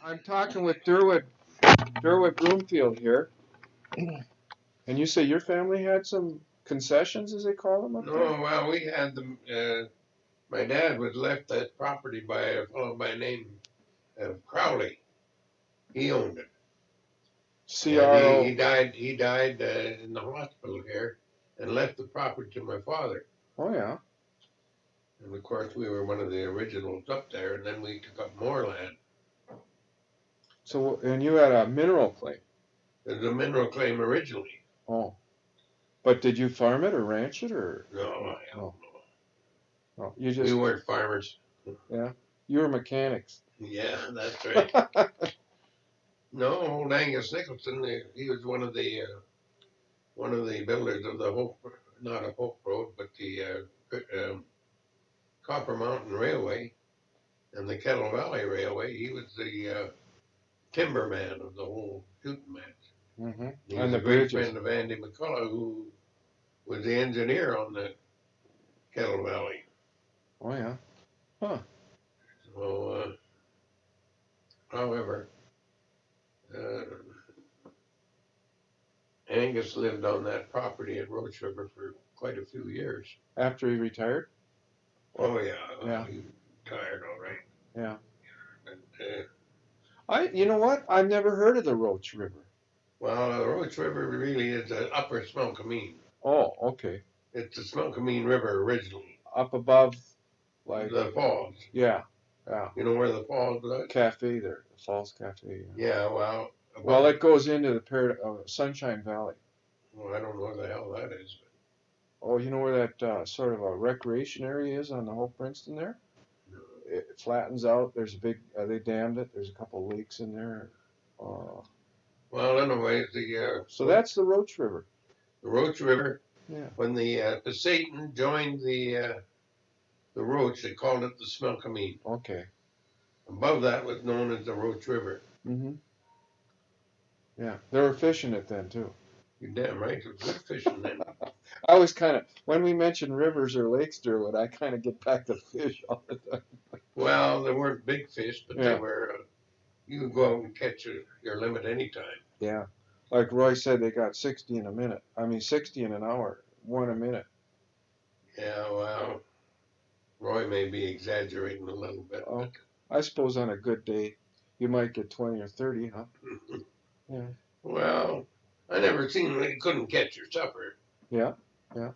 I'm talking with Durward Broomfield here, and you say your family had some concessions, as they call them up there? No, well, we had them. My dad was left that property by a fellow by the name of Crowley. He owned it. CRO. He died. He died in the hospital here, and left the property to my father. Oh yeah. And of course, we were one of the originals up there, and then we took up more land. So, and you had a mineral claim. There's a mineral claim originally. Oh, but did you farm it or ranch it or? No, No. No, you we just. weren't farmers. Yeah, you were mechanics. Yeah, that's right. No, old Angus Nicholson. He was one of the builders of the Hope, not a Hope Road, but the Copper Mountain Railway and the Kettle Valley Railway. He was the timberman of the whole shooting match. Mm-hmm. He And was the a great bridges. friend of Andy McCullough, who was the engineer on the Kettle Valley. Oh yeah. Huh. So, however, Angus lived on that property at Roach River for quite a few years. After he retired? Oh yeah. Yeah. He retired all right. Yeah. And, You know what? I've never heard of the Roach River. well, the Roach River really is the upper Smelcomine. Oh, okay. It's the Smelcomine River originally. Up above, like the falls. Yeah, yeah. You know where the falls are? Cafe there, the Falls Cafe. Yeah, well. Well, it goes into the Sunshine Valley. Well, I don't know where the hell that is. But. Oh, you know where that sort of a recreation area is on the whole Princeton there? No. It flattens out. There's a big. They dammed it. There's a couple of lakes in there. Well, anyways, So that's the Roach River. The Roach River. Yeah. When the Satan joined the Roach, they called it the Smelcomine. Okay. Above that was known as the Roach River. Mm-hmm. Yeah, they were fishing it then too. You're damn right, it was good fishing then. I always kind of, when we mention rivers or lakes, Durwood, I kind of get back to fish all the time. Well, there weren't big fish, but Yeah. they were. You could go out and catch your limit anytime. Yeah, like Roy said, they got 60 in a minute. 60 in an hour, one a minute. Yeah, well, Roy may be exaggerating a little bit. Oh, I suppose on a good day, you might get 20 or 30, huh? Yeah. Well, I never seen when you couldn't catch your supper. Yeah, yeah.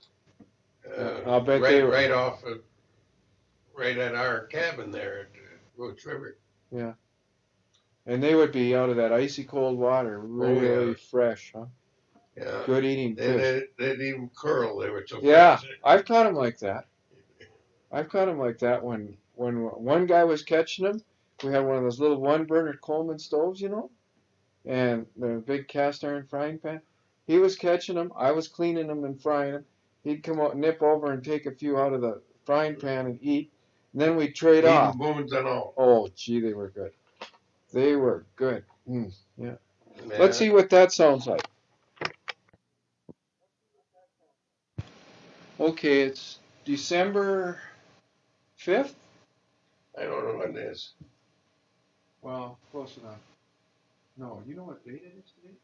I'll bet right, they were right off of, right at our cabin there at Roach River. Yeah. And they would be out of that icy cold water, really fresh, huh? Yeah. Good eating fish. They'd even curl. They were so Yeah, fresh. I've caught them like that. When one guy was catching them, we had one of those little one-burner Coleman stoves, and the big cast iron frying pan. He was catching them. I was cleaning them and frying them. He'd come out, nip over, and take a few out of the frying pan and eat. And then we'd trade off. Bones and all. Oh, gee, they were good. They were good. Yeah. Let's see what that sounds like. Okay, it's December 5th? I don't know what it is. Well, close enough. No, you know what date it is today?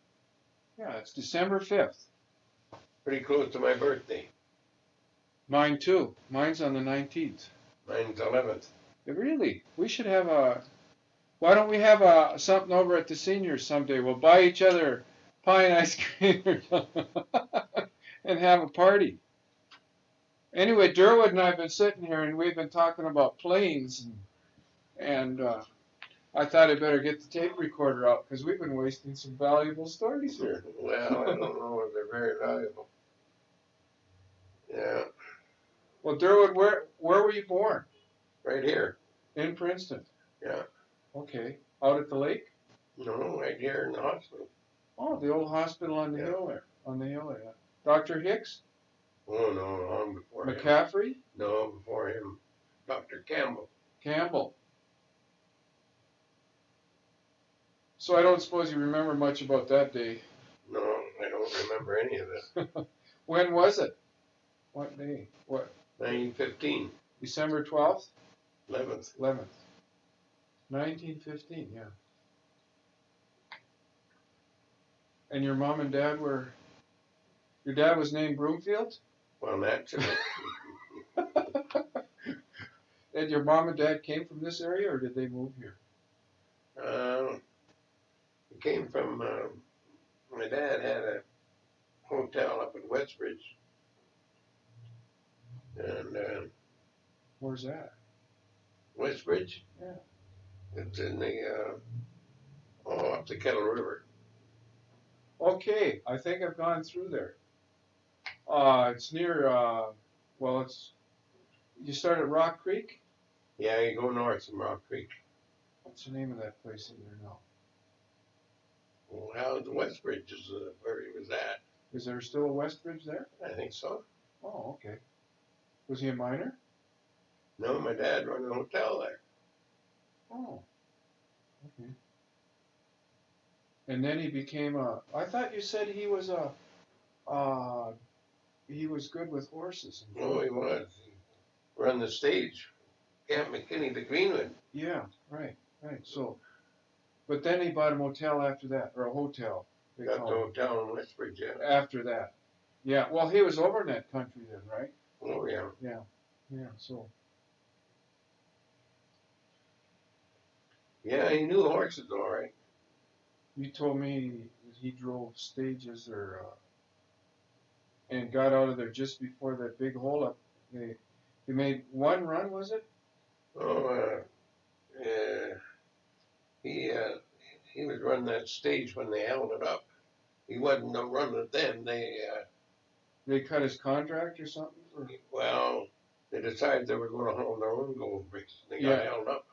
Yeah, it's December 5th. Pretty close to my birthday. Mine too. Mine's on the 19th. Mine's 11th. Really? We should have why don't we have something over at the seniors someday? We'll buy each other pie and ice cream or something and have a party. Anyway, Durwood and I have been sitting here and we've been talking about planes, and I thought I'd better get the tape recorder out because we've been wasting some valuable stories here. Well, I don't know if they're very valuable. Yeah. Well, Durwood, where were you born? Right here. In Princeton? Yeah. Okay. Out at the lake? No, right here in the hospital. Oh, the old hospital on the hill there. On the hill there. Dr. Hicks? Oh, no, long before McCaffrey? him. No, before him. Dr. Campbell. Campbell. So I don't suppose you remember much about that day. No, I don't remember any of it. When was it? What day? What? 1915. December 12th? 11th. 11th. 1915, yeah. And your mom and dad were, your dad was named Broomfield? Well, naturally. And your mom and dad came from this area, or did they move here? It came from, my dad had a hotel up in Westbridge. And Where's that? Westbridge? Yeah. It's in the, up the Kettle River. Okay, I think I've gone through there. It's near, well, you start at Rock Creek? Yeah, you go north from Rock Creek. What's the name of that place in there now? Well, how the Westbridge is where he was at. Is there still a Westbridge there? I think so. Oh, okay. Was he a miner? No, my dad run a hotel there. Oh, okay. And then he became I thought you said he was he was good with horses. Oh, he was. He run the stage, Camp McKinney to Greenwood. Yeah, right. So, but then he bought a motel after that, or a hotel. Got the hotel in Westbridge, yeah. After that. Yeah, well, he was over in that country then, right? Oh, yeah. Yeah, so. Yeah, he knew horses all right. You told me he drove stages and got out of there just before that big holdup. He made one run, was it? Oh, he was running that stage when they held it up. He wasn't running it then. They cut his contract or something? Or? Well, they decided they were going to hold their own gold bricks. They got held up.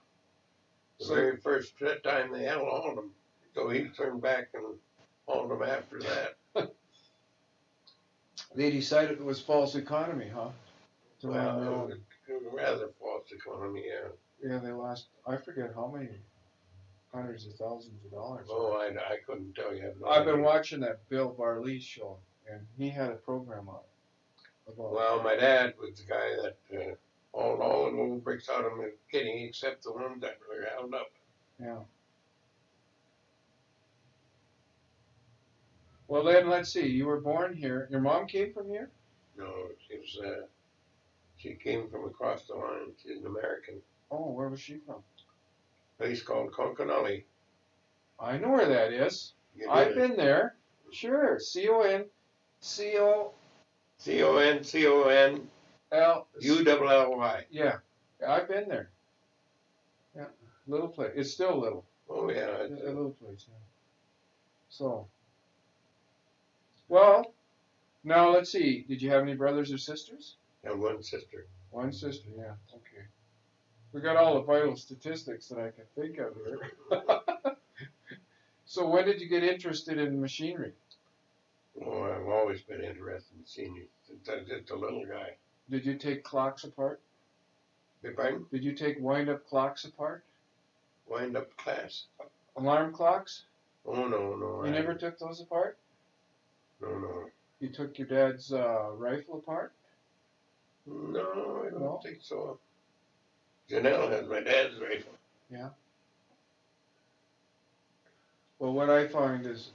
The very first time they hauled them, so he turned back and hauled them after that. They decided it was false economy, huh? Well, it was rather false economy, yeah. Yeah, they lost, I forget how many hundreds of thousands of dollars. Oh, I couldn't tell you. I've been watching that Bill Barley show, and he had a program on it. Well, my dad was the guy that hauled all the gold bricks out of McKinney except the ones that were held up. Yeah. Well, then, let's see. You were born here. Your mom came from here? No, she came from across the line. She's an American. Oh, where was she from? A place called Conconully. I know where that is. I've been there. Sure. CONCONCONULLY. Yeah, I've been there. Yeah, little place. It's still little. Oh yeah, a little place. Yeah. So, well, now let's see. Did you have any brothers or sisters? I have one sister. One sister. Yeah. Okay. We got all the vital statistics that I can think of here. So when did you get interested in machinery? Well, I've always been interested in machinery since I was just a little guy. Did you take clocks apart? Pardon? Did you take wind-up clocks apart? Wind-up class? Alarm clocks? Oh, no. You never took those apart? No. You took your dad's rifle apart? No, I don't think so. Janelle has my dad's rifle. Yeah. Well, what I find is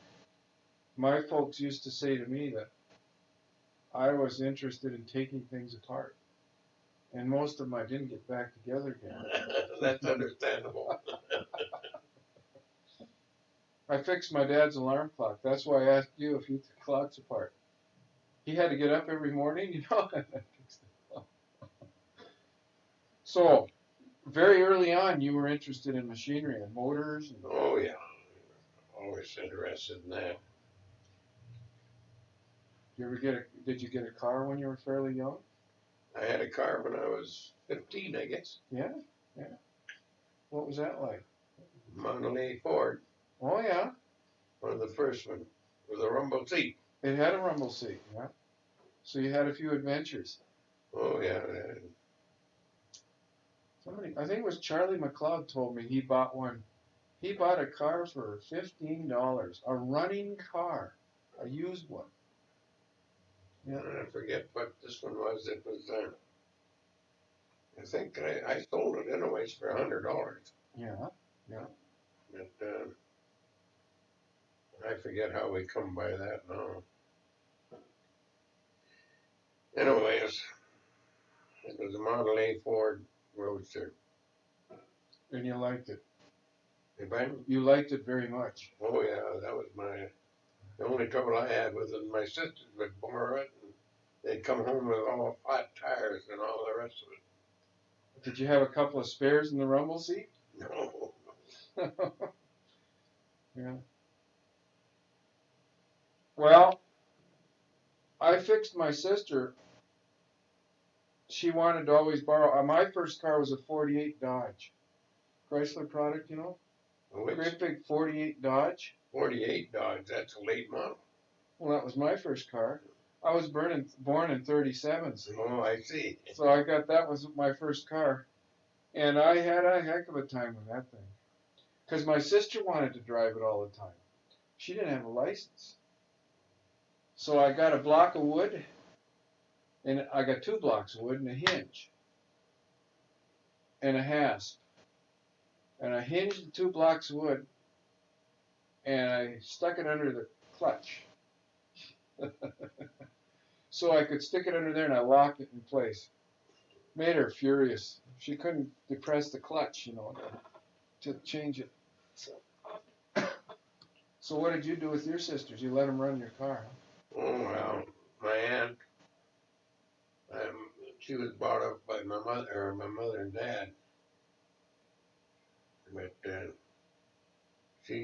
my folks used to say to me that I was interested in taking things apart. And most of them I didn't get back together again. That's understandable. I fixed my dad's alarm clock. That's why I asked you if you took clocks apart. He had to get up every morning, and I fixed the clock. So, very early on, you were interested in machinery and motors. And oh, yeah. Always interested in that. Did you get a car when you were fairly young? I had a car when I was 15, I guess. Yeah. What was that like? Model A Ford. Oh, yeah. One of the first ones with a rumble seat. It had a rumble seat, yeah. So you had a few adventures. Oh, yeah. I think it was Charlie McLeod told me he bought one. He bought a car for $15, a running car, a used one. Yeah. I forget what this one was. It was, I think I sold it anyways for $100. Yeah. But I forget how we come by that now. Anyways, it was a Model A Ford Roadster. And you liked it. If I, You liked it very much. oh yeah, that was the only trouble I had with it. My sisters would borrow it, and they'd come home with all flat tires and all the rest of Did you have a couple of spares in the rumble seat? it. No. Yeah. Well, I fixed my sister. She wanted to always borrow. My first car was a 48 Dodge. Chrysler product, you know? Which Great big 48 Dodge. 48 Dodge, that's a late model. Well, that was my first car. I was born in 37, see? Oh, I see. So that was my first car. And I had a heck of a time with that thing. Because my sister wanted to drive it all the time. She didn't have a license. So I got a block of wood, and I got 2 blocks of wood and a hinge and a hasp. And I hinged the 2 blocks of wood, and I stuck it under the clutch. So I could stick it under there, and I locked it in place. Made her furious. She couldn't depress the clutch, you know, to change it. So what did you do with your sisters? You let them run your car, huh? Oh, well, my aunt, she was brought up by my mother and dad. But she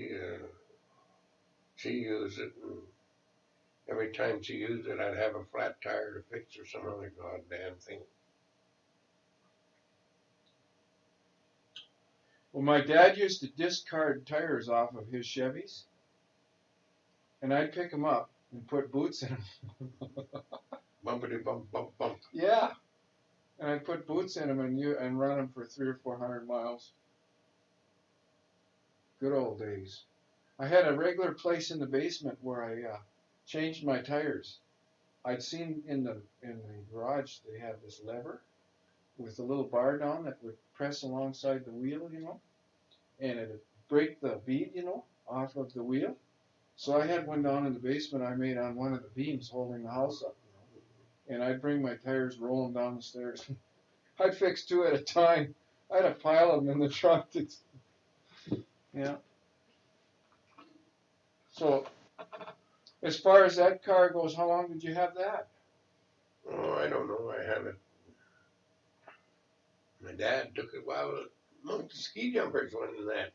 used it, and every time she used it, I'd have a flat tire to fix or some other goddamn thing. Well, my dad used to discard tires off of his Chevys, and I'd pick them up and put boots in them. Bumpity bump, bump, bump. Yeah, and I'd put boots in them and run them for 300 or 400 miles. Good old days. I had a regular place in the basement where I changed my tires. I'd seen in the garage they had this lever with a little bar down that would press alongside the wheel, you know, and it'd break the bead, you know, off of the wheel. So I had one down in the basement I made on one of the beams holding the house up, you know, and I'd bring my tires rolling down the stairs. I'd fix 2 at a time. I had a pile of them in the trunk. Yeah. So, as far as that car goes, how long did you have that? Oh, I don't know. I have it. My dad took it while among the ski jumpers went in that.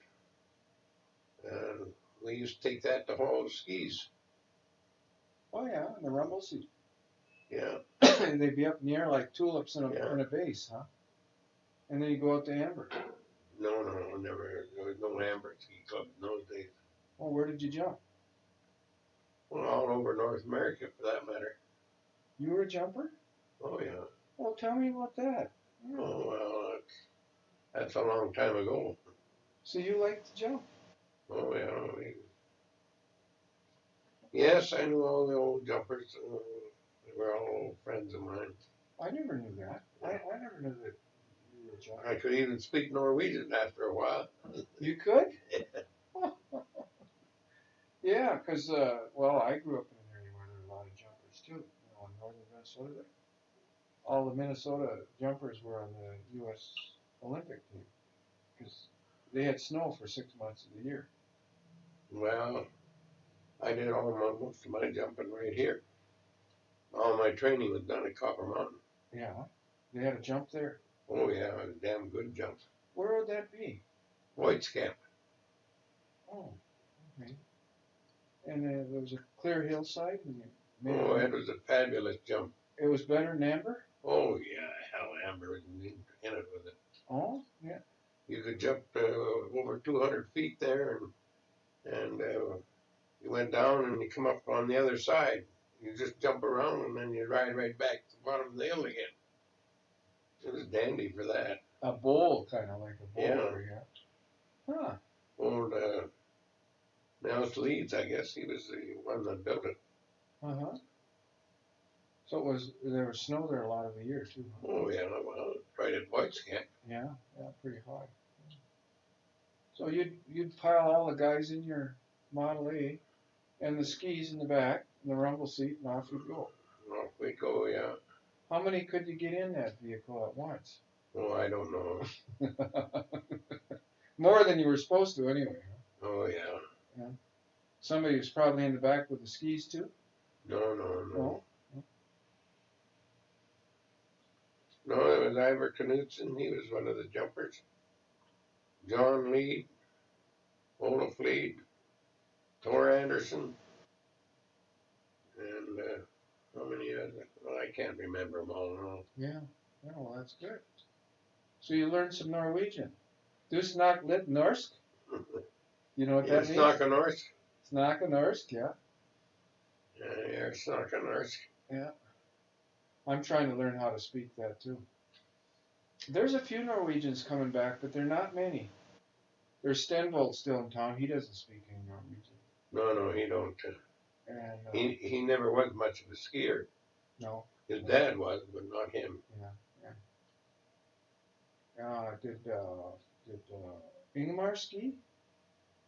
We used to take that to haul the skis. Oh yeah, in the rumble seat. Yeah. They'd be up in the air like tulips in a vase, huh? And then you go out to Amber. No, never. There was no Amber ski club in those days. Well, where did you jump? Well, all over North America, for that matter. You were a jumper? Oh yeah. Well, tell me about that. Yeah. Oh well, that's a long time ago. So you like to jump? Oh yeah. Yes, I knew all the old jumpers. They were all old friends of mine. I never knew that. I never knew that you were a jumper. I could even speak Norwegian after a while. You could? Yeah, because, well, I grew up in an area where there were a lot of jumpers, too. You know, in northern Minnesota there. All the Minnesota jumpers were on the U.S. Olympic team because they had snow for 6 months of the year. Well, I did most of my jumping right here. All my training was done at Copper Mountain. Yeah, they had a jump there. Oh yeah, it was a damn good jump. Where would that be? White's Camp. Oh, okay. And there was a clear hillside. And Oh, it was a fabulous jump. It was better than Amber? Oh yeah, hell, Amber was in it with it. Oh, yeah. You could jump over 200 feet there, and you went down and you come up on the other side. You just jump around and then you ride right back to the bottom of the hill again. It was dandy for that. A bowl, kind of like a bowl. Yeah. Huh. Old Nels Leeds, I guess he was the one that built it. Uh-huh. So there was snow there a lot of the year, too. Huh? Oh yeah, well, right at White's Camp. Yeah, pretty high. So you'd pile all the guys in your Model A and the skis in the back, and the rumble seat, and off you go. Off we go, yeah. How many could you get in that vehicle at once? Oh, I don't know. More than you were supposed to, anyway. Oh, yeah. Yeah. Somebody was probably in the back with the skis too. No. No. No, it was Ivor Knudsen. He was one of the jumpers. John Lee, Olaf Lead, Thor Anderson, and how many others? Well, I can't remember them all now. Yeah. Yeah. Well, that's good. So you learned some Norwegian. Du snakker litt norsk. You know what that means? Snakke norsk. Snakke norsk, yeah. Yeah, snakke norsk. Yeah. I'm trying to learn how to speak that too. There's a few Norwegians coming back, but they're not many. There's Stenvold still in town. He doesn't speak any Norwegian. No, he don't. And He never was much of a skier. no. His dad was, but not him. Did Ingemar ski?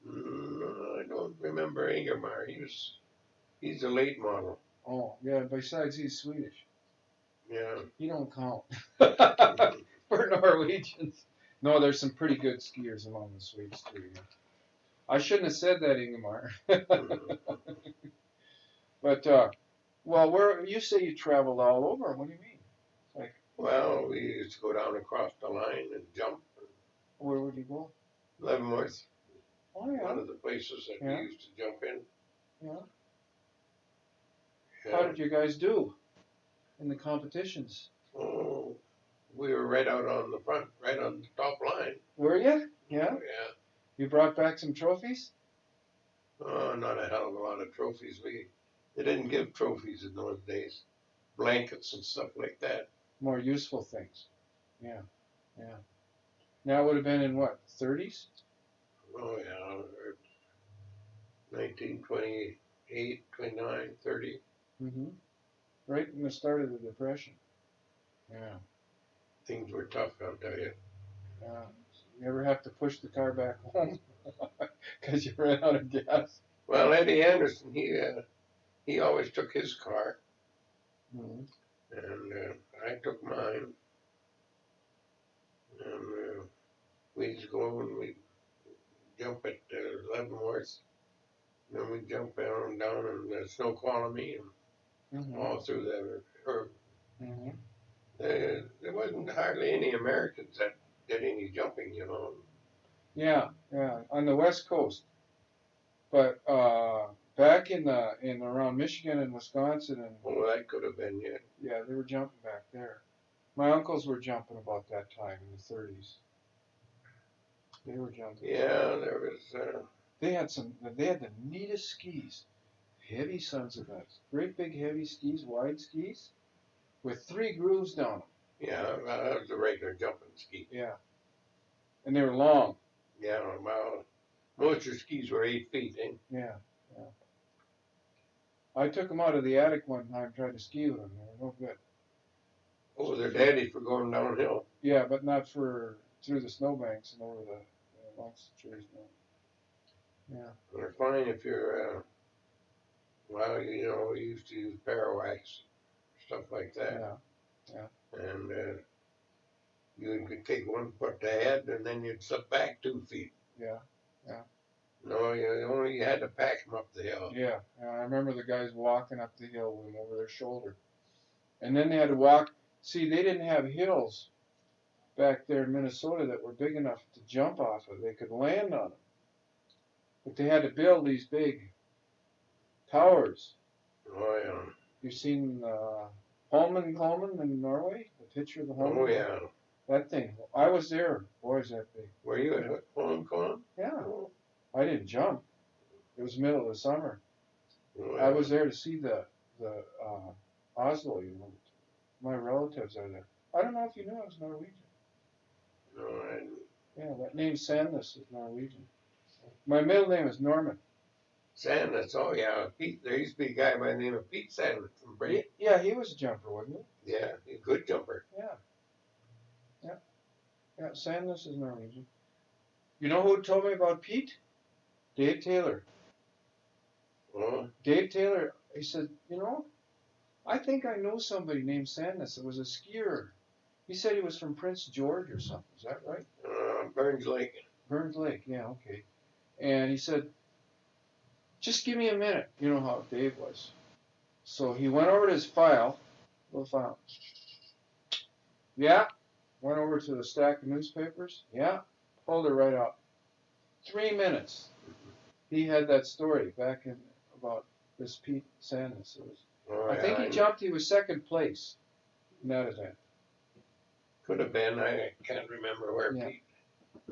No, I don't remember Ingemar. He's a late model. Oh, yeah. Besides, he's Swedish. Yeah. He don't count for Norwegians. No, there's some pretty good skiers among the Swedes too. Yeah. I shouldn't have said that, Ingemar. But well, you say you traveled all over. What do you mean? Like, well, we used to go down across the line and jump. where would you go? Leavenworth. Oh yeah. One of the places that we used to jump in. Yeah. Yeah. How did you guys do in the competitions? Oh, we were right out on the front, right on the top line. Were you? Yeah. Oh, yeah. You brought back some trophies? Oh, not a hell of a lot of trophies. They didn't give trophies in those days. Blankets and stuff like that. More useful things. Yeah. Now it would have been in what, 30s? Oh, yeah. 1928, 29, 30. Mm-hmm. Right in the start of the Depression. Yeah. Things were tough, I'll tell you. You ever have to push the car back home because you ran out of gas? Well, Eddie Anderson, he always took his car, Mm-hmm. and I took mine, and we'd go and we'd jump at Leavenworth, and then we'd jump down in Snoqualmie and Mm-hmm. all through there. Mm-hmm. There wasn't hardly any Americans that did any jumping, you know. Yeah, on the West Coast. But back in around Michigan and Wisconsin and That could have been, yeah. yeah, they were jumping back there. My uncles were jumping about that time in the 30s. They were jumping. Yeah, there was. They had the neatest skis, heavy sons of guns, great big heavy skis, wide skis, with 3 grooves down them. Yeah, that was a regular jumping ski. Yeah, and they were long. Yeah, well, most of your skis were 8 feet, eh? Yeah. I took them out of the attic one time, tried to ski with them. They were no good. Oh, they're daddy for going downhill. Yeah, but not for through the snowbanks and over the amongst the trees. No. Yeah. They're fine if you're, well, you know, we used to use parawax, stuff like that. Yeah. And you could take 1 foot ahead and then you'd slip back 2 feet. Yeah. No, you had to pack them up the hill. Yeah. I remember the guys walking up the hill with them over their shoulder. And then they had to walk. See, they didn't have hills back there in Minnesota that were big enough to jump off of. They could land on them. But they had to build these big towers. Oh, yeah. You've seen Holmenkollen in Norway? The picture of the Holmenkollen? Oh, yeah. That thing. I was there. Boy, is that big. Were you at Holmenkollen? Yeah. Oh. I didn't jump. It was middle of the summer. Oh, I was there to see the Oslo. You know, my relatives are there. I don't know if you knew I was Norwegian. No, I didn't. Yeah, that name Sandnes is Norwegian. My middle name is Norman. Sandnes, oh yeah, Pete. There used to be a guy by the name of Pete Sandnes from Brady. Yeah, he was a jumper, wasn't he? Yeah, a good jumper. Yeah, Sandnes is Norwegian. You know who told me about Pete? Dave Taylor. Well, Dave Taylor, he said, I think I know somebody named Sandnes. It was a skier. He said he was from Prince George or something. Is that right? Burns Lake. Burns Lake, yeah, okay. And he said, just give me a minute. You know how Dave was. So he went over to his little file. Yeah. Went over to the stack of newspapers. Yeah. Pulled it right up. 3 minutes. He had that story back in about this Pete Sandnes. I think he jumped. He was second place in that event. Could have been. I can't remember where Pete.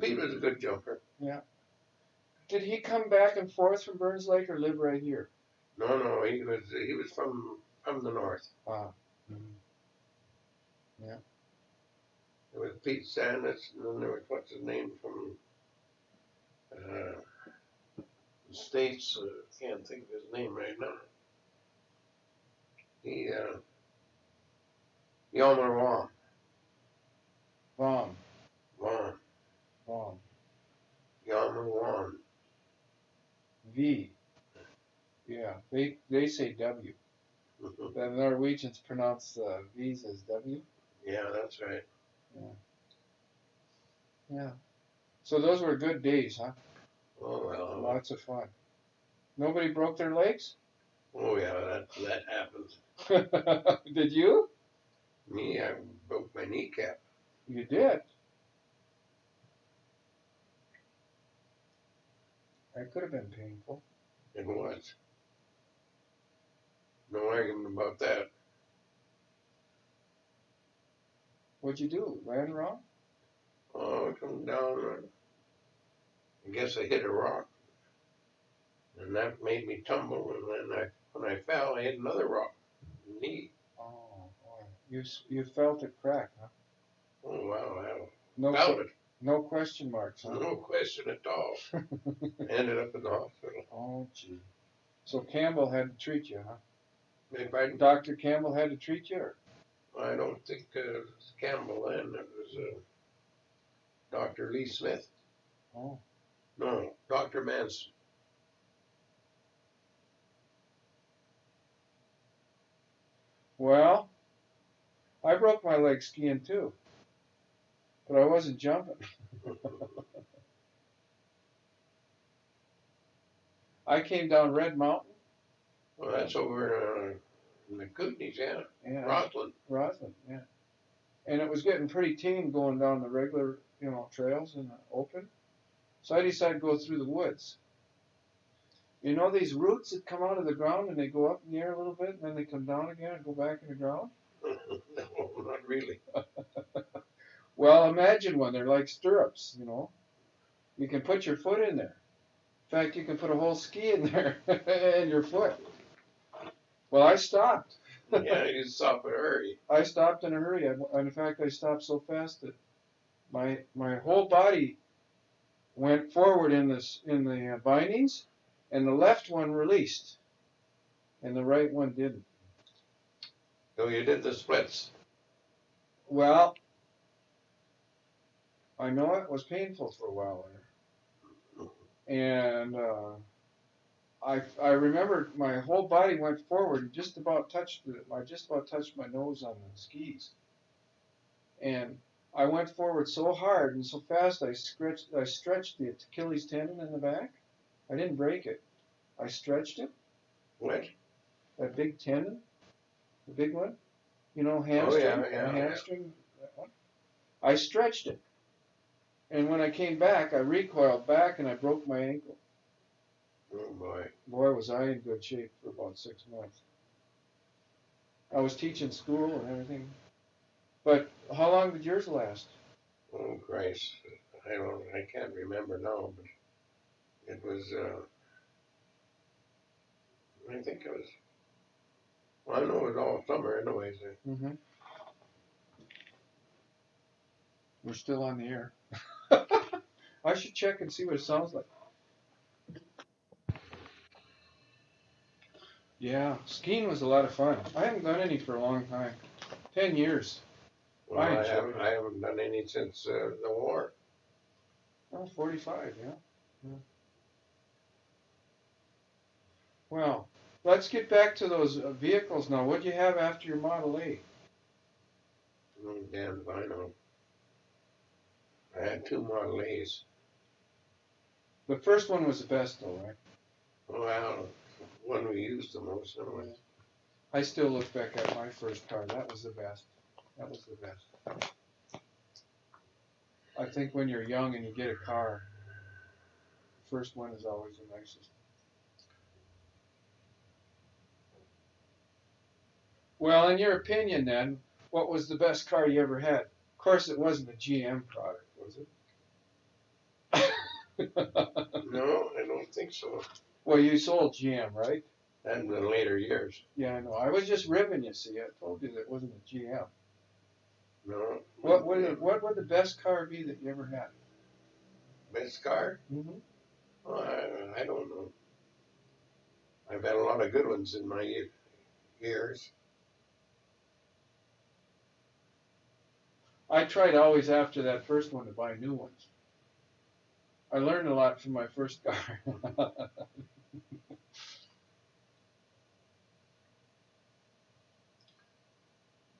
Pete was a good jumper. Yeah. Did he come back and forth from Burns Lake or live right here? No. He was from the north. Wow. Mm-hmm. Yeah. There was Pete Sanders, and then there was what's his name from the States. Can't think of his name right now. He Yelmer Wong. Yelmer Wong. V. Yeah. They say W. The Norwegians pronounce V's as W. Yeah, that's right. Yeah. So those were good days, huh? Oh well. Lots of fun. Nobody broke their legs? Oh yeah, that happened. Did you? Me, I broke my kneecap. You did? That could have been painful. It was. No argument about that. What'd you do? Ran wrong? Oh, I come down. I guess I hit a rock, and that made me tumble. And then when I fell, I hit another rock. Knee. Oh, boy. You felt it crack, huh? Oh wow, I felt it. No question marks, huh? No question at all. Ended up in the hospital. Oh, gee. So Campbell had to treat you, huh? Pardon? Dr. Campbell had to treat you? Or? I don't think it was Campbell then. It was Dr. Lee Smith. Oh. No, Dr. Manson. Well, I broke my leg skiing too, but I wasn't jumping. I came down Red Mountain. Well, that's over in the Kootenays, yeah. Rossland, yeah. And it was getting pretty tame going down the regular, trails in the open. So I decided to go through the woods. You know these roots that come out of the ground and they go up in the air a little bit and then they come down again and go back in the ground? No, not really. Well, imagine one. They're like stirrups, You can put your foot in there. In fact, you can put a whole ski in there and your foot. Well, I stopped. Yeah, you stopped in a hurry. I stopped in a hurry. In fact, I stopped so fast that my whole body went forward in the bindings, and the left one released, and the right one didn't. So you did the splits. Well, I know it was painful for a while there, and I remember my whole body went forward and just about touched my nose on the skis, and I went forward so hard and so fast I stretched the Achilles tendon in the back. I didn't break it. I stretched it. What? That big tendon, the big one, hamstring, hamstring. Yeah. That one. I stretched it, and when I came back, I recoiled back and I broke my ankle. Oh boy. Boy, was I in good shape for about 6 months. I was teaching school and everything. But how long did yours last? Oh Christ, I can't remember now, but it was. I think it was. Well, I know it was all summer, anyways. Mm-hmm. We're still on the air. I should check and see what it sounds like. Yeah, skiing was a lot of fun. I haven't done any for a long time. 10 years. Well, I haven't done any since the war. Oh, 45, yeah. Well, let's get back to those vehicles now. What'd you have after your Model A? Damn, I know. I had 2 Model A's. The first one was the best, though, right? Well, one we used the most anyway. I still look back at my first car. That was the best. That was the best. I think when you're young and you get a car, the first one is always the nicest. Well, in your opinion, then, what was the best car you ever had? Of course, it wasn't a GM product, was it? No, I don't think so. Well, you sold GM, right? And in later years. Yeah, I know. I was just ribbing you. See, I told you that it wasn't a GM. No. What would the best car be that you ever had? Best car? Mm-hmm. Well, I don't know. I've had a lot of good ones in my years. I tried always after that first one to buy new ones. I learned a lot from my first car.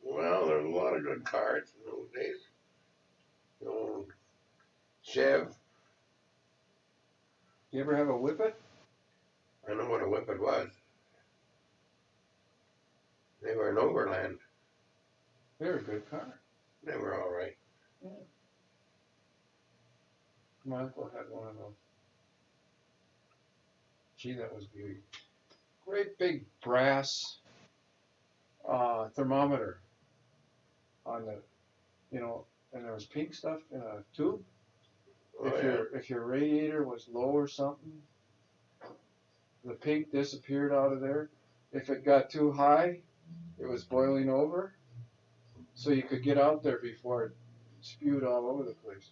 Well, there's a lot of good cars in those days. The old Chev. You ever have a Whippet? I know what a Whippet was. They were an overland. They were a good car. They were all right. Yeah. My uncle had one of those. Gee, that was beauty. Great big brass thermometer on the, and there was pink stuff in a tube. Oh, If your radiator was low or something, the pink disappeared out of there. If it got too high, it was boiling over, so you could get out there before it spewed all over the place.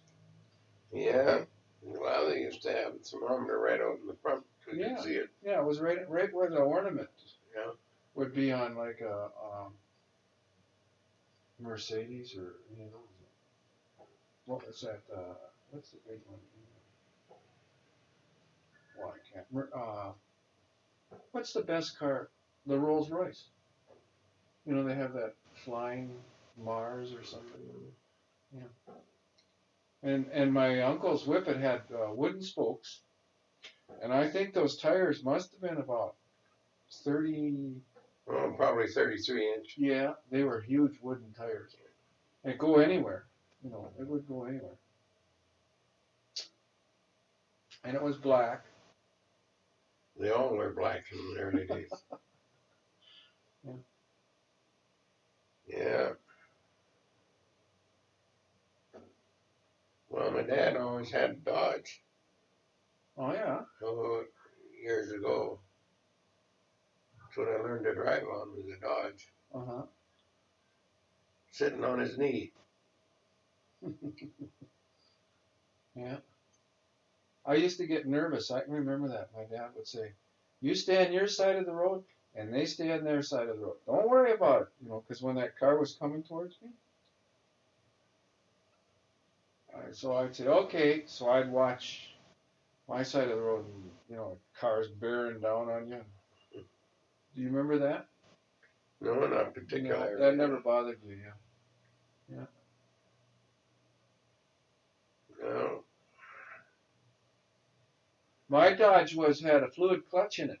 Yeah. Well, they used to have the thermometer right out in the front so you could see it. Yeah, it was right where the ornament would be on like a Mercedes or any of those. What was that? What's the big one? Well, I can't. What's the best car? The Rolls Royce. They have that flying Mars or something. Yeah. And my uncle's Whippet had wooden spokes, and I think those tires must have been about 30. Oh, probably 33 inch. Yeah, they were huge wooden tires. They'd go anywhere. It would go anywhere. And it was black. They all were black in the early days. Yeah. Yeah. Well, my dad always had a Dodge. Oh, yeah. So, years ago. That's what I learned to drive on was a Dodge. Uh-huh. Sitting on his knee. Yeah. I used to get nervous. I can remember that. My dad would say, you stay on your side of the road, and they stay on their side of the road. Don't worry about it, because when that car was coming towards me. So I'd say, okay. So I'd watch my side of the road and, cars bearing down on you. Do you remember that? No, not particularly. No, that never bothered you, yeah. Yeah. No. My Dodge had a fluid clutch in it.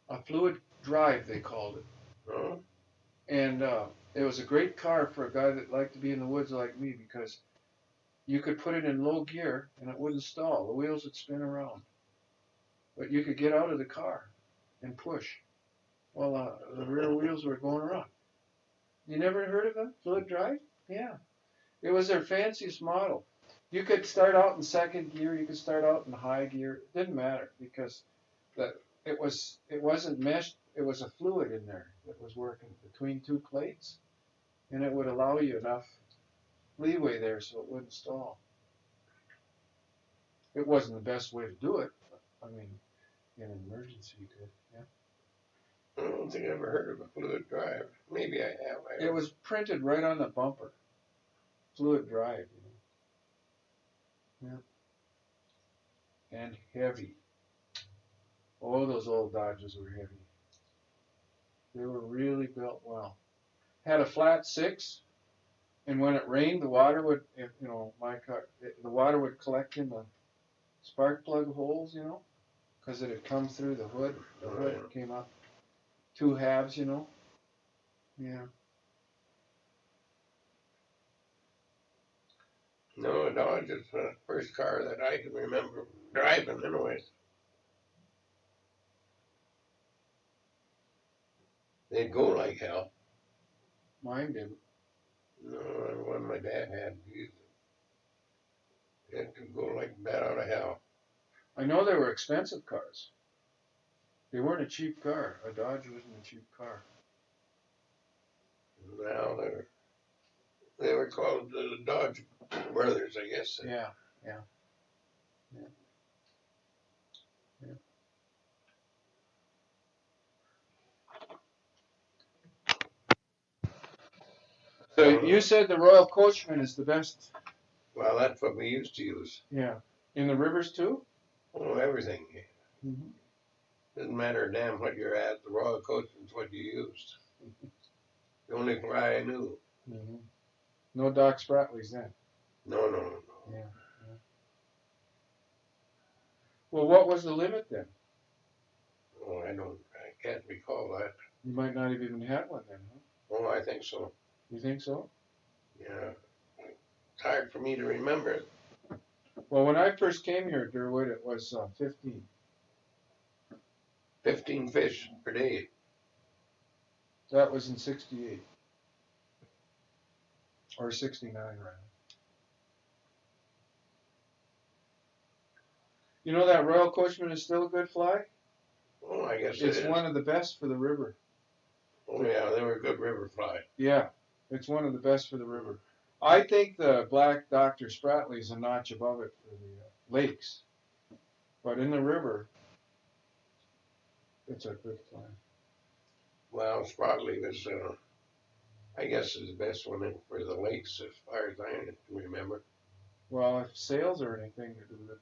A fluid drive, they called it. No. And it was a great car for a guy that liked to be in the woods like me because you could put it in low gear and it wouldn't stall. The wheels would spin around. But you could get out of the car and push while the rear wheels were going around. You never heard of them? Fluid drive? Yeah. It was their fanciest model. You could start out in second gear. You could start out in high gear. It didn't matter because it wasn't meshed. It was a fluid in there that was working between two plates, and it would allow you enough leeway there so it wouldn't stall. It wasn't the best way to do it. But, in an emergency, you could. Yeah. I don't think I ever heard of a fluid drive. Maybe I have. It was printed right on the bumper. Fluid drive, Yeah. And heavy. Oh, those old Dodges were heavy. They were really built well. Had a flat six, and when it rained, the water would, my car, the water would collect in the spark plug holes, because it had come through the hood. The hood came up two halves, Yeah. No, a Dodge is the first car that I can remember driving, anyways. They'd go like hell. Mine didn't. No, the one my dad had, it could go like that out of hell. I know they were expensive cars. They weren't a cheap car. A Dodge wasn't a cheap car. Now they were called the Dodge Brothers, I guess. Yeah. So you said the Royal Coachman is the best. Well, that's what we used to use. Yeah. In the rivers too? Oh, everything. Mm-hmm. Doesn't matter damn what you're at. The Royal Coachman's what you used. The only fly I knew. Mm-hmm. No Doc Spratley's then. No. Yeah. Well, what was the limit then? Oh, I can't recall that. You might not have even had one then, huh? Oh, I think so. You think so? Yeah. It's hard for me to remember. Well, when I first came here, Durward, it was 15. 15 fish per day. That was in 68. Or 69, rather. You know that Royal Coachman is still a good fly? Oh, I guess it's one of the best for the river. Oh, yeah, they were a good river fly. Yeah, it's one of the best for the river. I think the Black Dr. Spratley is a notch above it for the lakes. But in the river, it's a good fly. Well, Spratley was, I guess, is the best one in for the lakes as far as I can remember. Well, if sales or anything to do with it,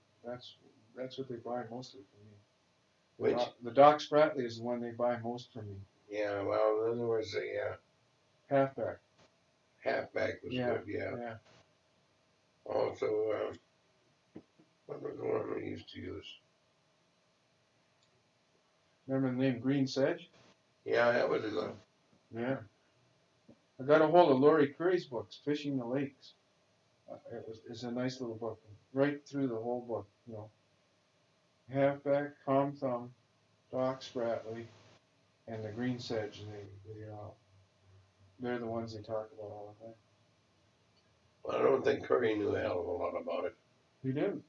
that's what they buy most of it from me. The Doc Spratley is the one they buy most from me. Yeah, well, then there was a halfback. Halfback was good, yeah. Also, what was the one we used to use? Remember the name Green Sedge? Yeah, that was a good. Yeah. I got a hold of Laurie Curry's books, Fishing the Lakes. It's a nice little book, right through the whole book, Halfback, Tom Thumb, Doc Spratley, and the Green Sedge. They're the ones they talk about all the time. Well, I don't think Curry knew a hell of a lot about it. He didn't.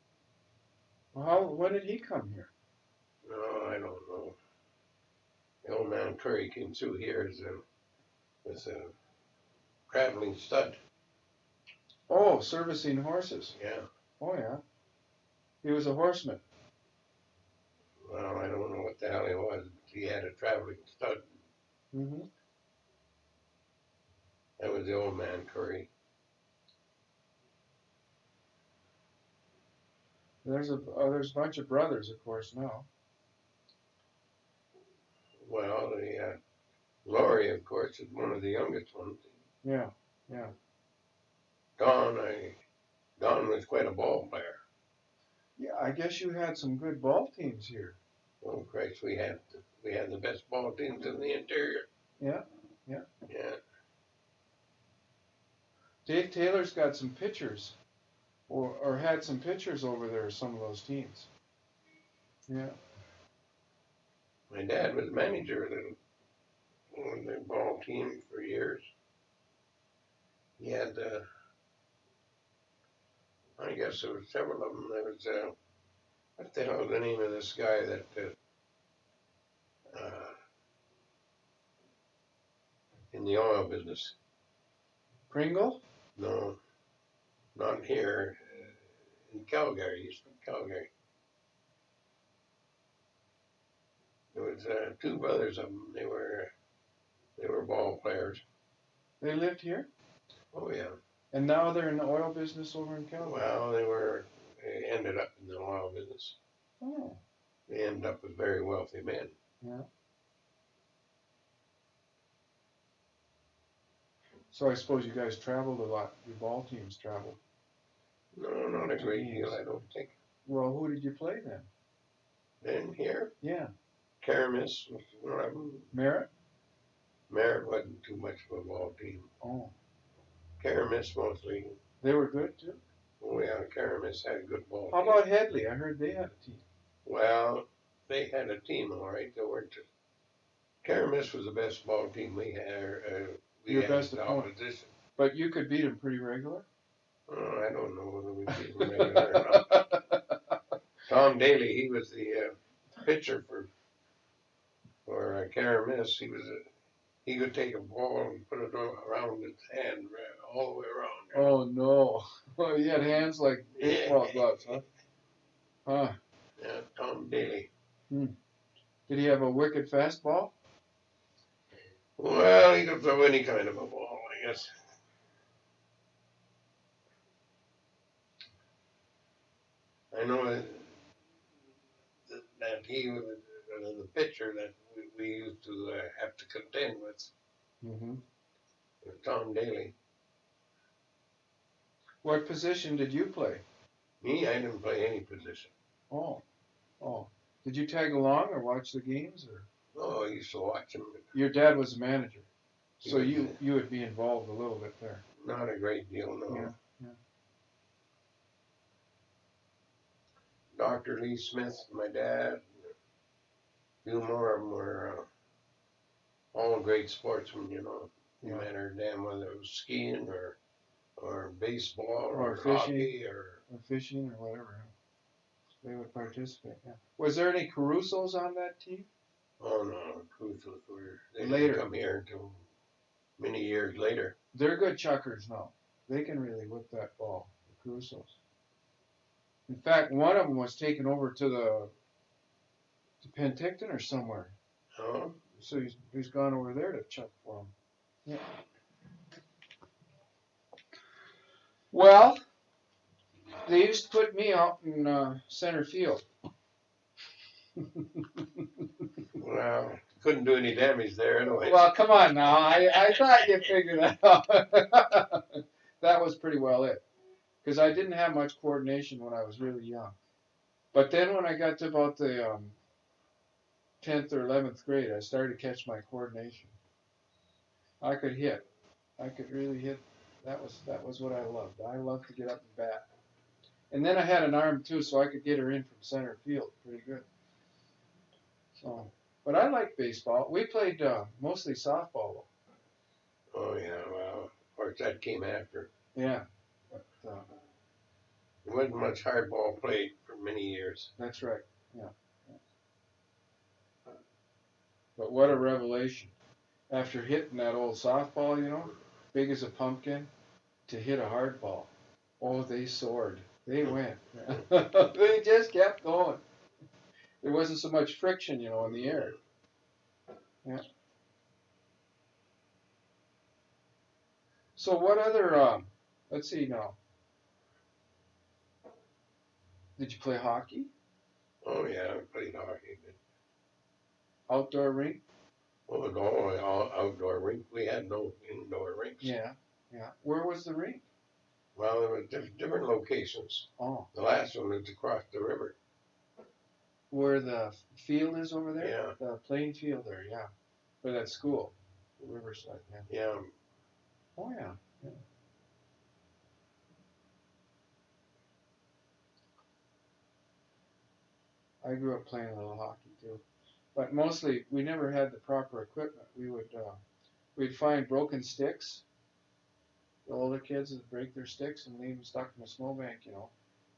Well, when did he come here? No, I don't know. The old man Curry came through here with a traveling stud. Oh, servicing horses. Yeah. Oh, yeah. He was a horseman. Well, I don't know what the hell he was. He had a traveling stud. Mm-hmm. That was the old man Curry. There's a bunch of brothers, of course, now. Well, Laurie, of course, is one of the youngest ones. Yeah. Don was quite a ball player. Yeah, I guess you had some good ball teams here. Oh Christ, we had the best ball teams in the interior. Yeah. Dave Taylor's got some pitchers, or had some pitchers over there. Some of those teams. Yeah. My dad was manager of the ball team for years. He had, I guess there were several of them. There was, what the hell was the name of this guy that, in the oil business? Pringle? No, not here. In Calgary, he's from Calgary. There was two brothers of them. They were ball players. They lived here? Oh yeah. And now they're in the oil business over in Calgary? Well, they ended up in the oil business. Oh. They end up with very wealthy men. Yeah. So I suppose you guys traveled a lot. Your ball teams traveled. No, not a To great games. deal, I don't think. Well, who did you play then? Then here, Yeah. Karamis was one of them. Merritt? Merritt wasn't too much of a ball team. Oh. Karamis mostly. They were good too? Oh yeah, Karamis had a good ball How team. about Headley? I heard they had a team. Well, they had a team, all right. They weren't. Karamis was the best ball team we had. We Your had best the opponent. opposition. But you could beat them pretty regular? Oh, I don't know whether we beat them regular or not. Tom Daly, he was the pitcher for Karamis. He could take a ball and put it around his hand all the way around. Oh no. Oh, he had hands like baseball gloves, huh? Huh. Yeah, Tom Daly. Did he have a wicked fastball? Well, he could throw any kind of a ball, I guess. I know that he was the pitcher that we used to have to contend Mm-hmm. with Tom Daly. What position did you play? Me, I didn't play any position. Oh. Oh. Did you tag along or watch the games? Or Oh, I used to watch him. your dad was a manager, so was, you would be involved a little bit there. Not a great deal, no. Yeah. Yeah. Dr. Lee Smith, my dad, a few more of them were all great sportsmen, you know. No matter damn whether it was skiing or baseball or fishing, hockey or fishing or whatever. They would participate. Yeah. Was there any Carusos on that team? Oh no, Crusoes they later. didn't come here until many years later. They're good chuckers now. They can really whip that ball, the Carusos. In fact, one of them was taken over to Penticton or somewhere. Oh? So he's gone over there to chuck for them. Yeah. Well, they used to put me out in center field. Well, couldn't do any damage there anyway. Well, come on now. I thought you figured that out. That was pretty well it. Because I didn't have much coordination when I was really young. But then when I got to about the 10th or 11th grade, I started to catch my coordination. I could hit. I could really hit. That was what I loved. I loved to get up and bat. And then I had an arm too, so I could get her in from center field pretty good. So, but I liked baseball. We played mostly softball though. Oh yeah, well, of course that came after. Yeah. But, there wasn't much hardball played for many years. That's right. Yeah. But what a revelation. After hitting that old softball, you know, big as a pumpkin, to hit a hard ball. Oh, they soared. They went. They just kept going. There wasn't so much friction, you know, in the air. Yeah. So what other, let's see now. Did you play hockey? Oh yeah, I played hockey. Outdoor rink? Oh no, all outdoor rink. We had no indoor rinks. Yeah, yeah. Where was the rink? Well, there were different locations. Oh. The last one was across the river. Where the field is over there? Yeah. The playing field there, yeah. For that school, the Riverside, yeah. Yeah. Oh yeah. Yeah. I grew up playing a little hockey too, but mostly we never had the proper equipment. We'd find broken sticks. The older kids would break their sticks and leave them stuck in a snowbank, you know.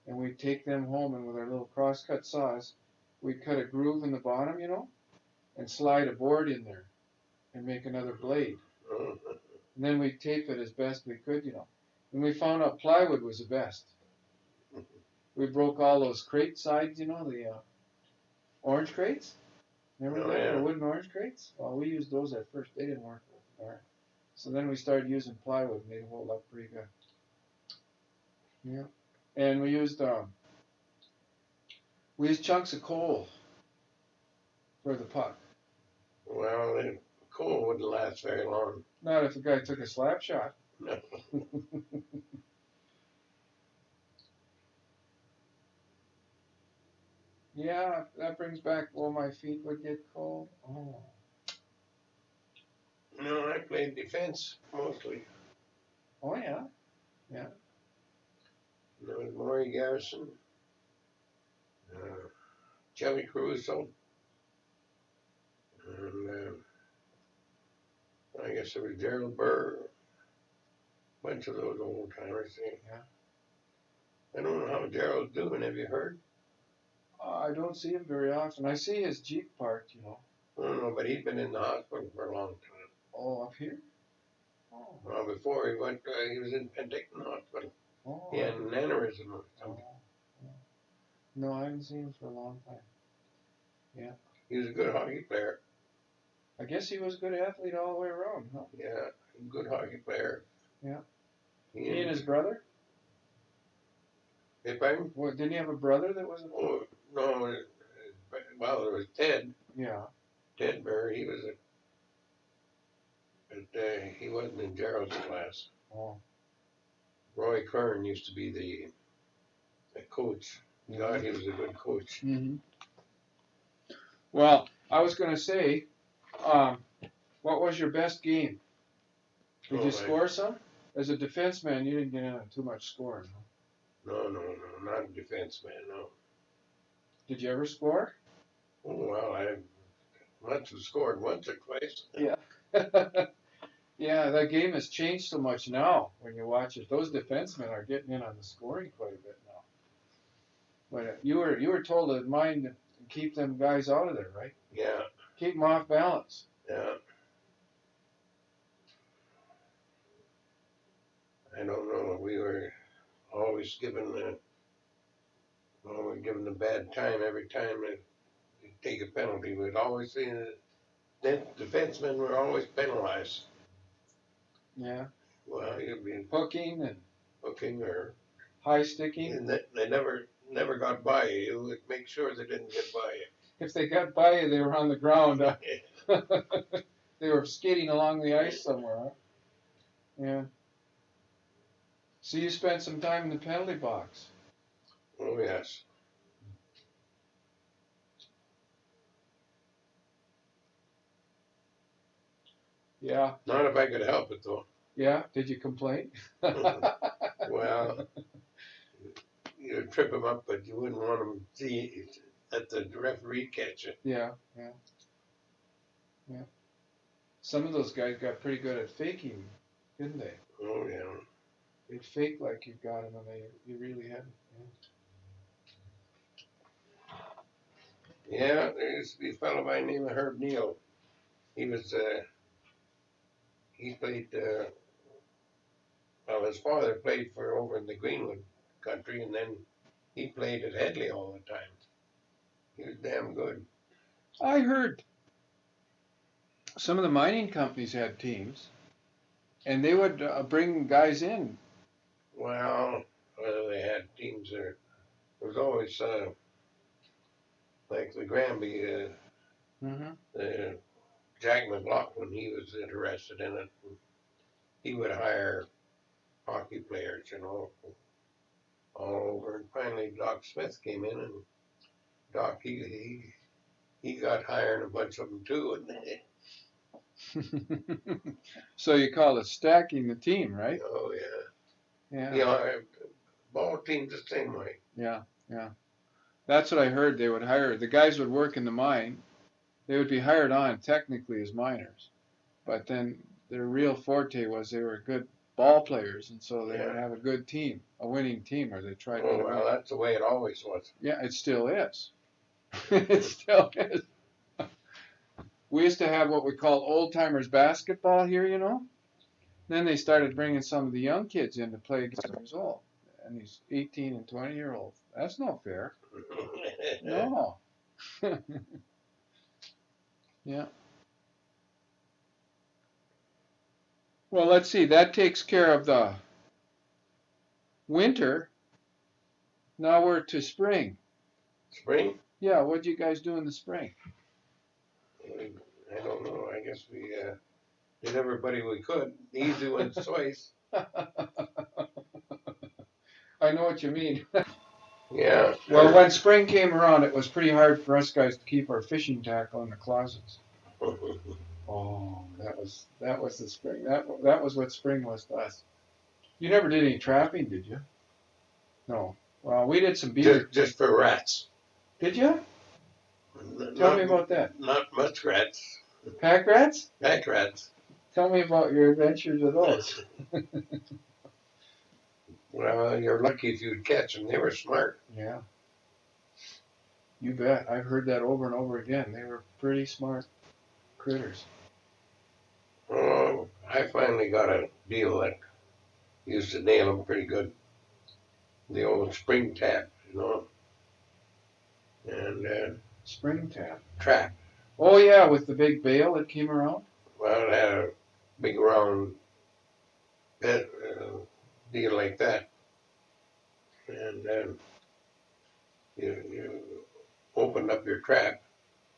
And we'd take them home, and with our little crosscut saws, we'd cut a groove in the bottom, you know, and slide a board in there, and make another blade. And then we'd tape it as best we could, you know. And we found out plywood was the best. We broke all those crate sides, you know, the orange crates. Remember that? The wooden orange crates? Well, we used those at first. They didn't work. All right. So then we started using plywood, and they hold up pretty good. Yeah. And we used chunks of coal for the puck. Well, the coal wouldn't last very long. Not if the guy took a slap shot. No. Yeah, that brings back, well, my feet would get cold. Oh. No, I played defense mostly. Oh, yeah. Yeah. There was Maury Garrison, Joey Caruso, and I guess there was Gerald Burr, a bunch of those old timers. Yeah. I don't know how Gerald's doing. Have you heard? I don't see him very often. I see his Jeep parked, I don't know, but he's been in the hospital for a long time. Oh, up here? Oh. Well, before he went, he was in Penticton Hospital. Oh. He had an aneurysm or something. Oh. No, I haven't seen him for a long time. Yeah. He was a good hockey player. I guess he was a good athlete all the way around, huh? Yeah, good hockey player. Yeah. He and his brother? If I'm, What, didn't he have a brother that was a... oh, no, well, there was Ted. Yeah. Ted Burr, he was but he wasn't in Gerald's class. Oh. Roy Kern used to be the coach. God, he was a good coach. Mm-hmm. Well, I was going to say, what was your best game? Did you score some? As a defenseman, you didn't get in on too much scoring. No, not a defenseman, no. Did you ever score? Oh, well, I must have scored once or twice. Yeah. Yeah, that game has changed so much now when you watch it. Those defensemen are getting in on the scoring quite a bit now. But you were told to mind and keep them guys out of there, right? Yeah. Keep them off balance. Yeah. I don't know. We were always given the bad time every time they take a penalty. We'd always see the defensemen were always penalized. Yeah. Well, you'd be hooking or high sticking. And they never got by you. You would make sure they didn't get by you. If they got by you, they were on the ground. They were skating along the ice somewhere. Huh? Yeah. So you spent some time in the penalty box. Oh, yes. Yeah. Not if I could help it, though. Yeah? Did you complain? Well, you'd trip them up, but you wouldn't want them to see that the referee catch it. Yeah. Some of those guys got pretty good at faking, didn't they? Oh, yeah. They'd fake like you got them, and you really hadn't. Yeah, there used to be a fellow by the name of Herb Neal. He was, he played, well, his father played for over in the Greenwood country, and then he played at Headley all the time. He was damn good. I heard some of the mining companies had teams, and they would bring guys in. Well, whether they had teams there was always, like the Granby, Jack McLaughlin, he was interested in it. He would hire hockey players, all over. And finally, Doc Smith came in, and Doc, he got hired a bunch of them too. So you call it stacking the team, right? Oh, yeah. Yeah. Yeah, ball teams the same way. Yeah. That's what I heard. They would hire, the guys would work in the mine. They would be hired on technically as miners. But then their real forte was they were good ball players, and so they would have a good team, a winning team, or they tried to win. Well, that's the way it always was. Yeah, it still is. It still is. We used to have what we call old-timers basketball here, Then they started bringing some of the young kids in to play against the result. And these 18 and 20-year-olds. That's no fair. No. Yeah. Well, let's see. That takes care of the winter. Now we're to spring. Spring? Yeah, what do you guys do in the spring? I don't know. I guess we did everybody we could. The easy ones twice. I know what you mean. Yeah. Well, when spring came around, it was pretty hard for us guys to keep our fishing tackle in the closets. Oh, that was the spring. That was what spring was to us. You never did any trapping, did you? No. Well, we did some beaver. Just for rats. Did you? Tell me about that. Not muskrats. Pack rats? Pack rats. Tell me about your adventures with those. Well, you're lucky if you'd catch them. They were smart. Yeah. You bet. I've heard that over and over again. They were pretty smart critters. Oh, I finally got a deal that used to nail them pretty good. The old spring tap, and Spring tap. trap. Oh yeah, with the big bail that came around. Well, it had a big round bed, deal like that, and then you opened up your trap,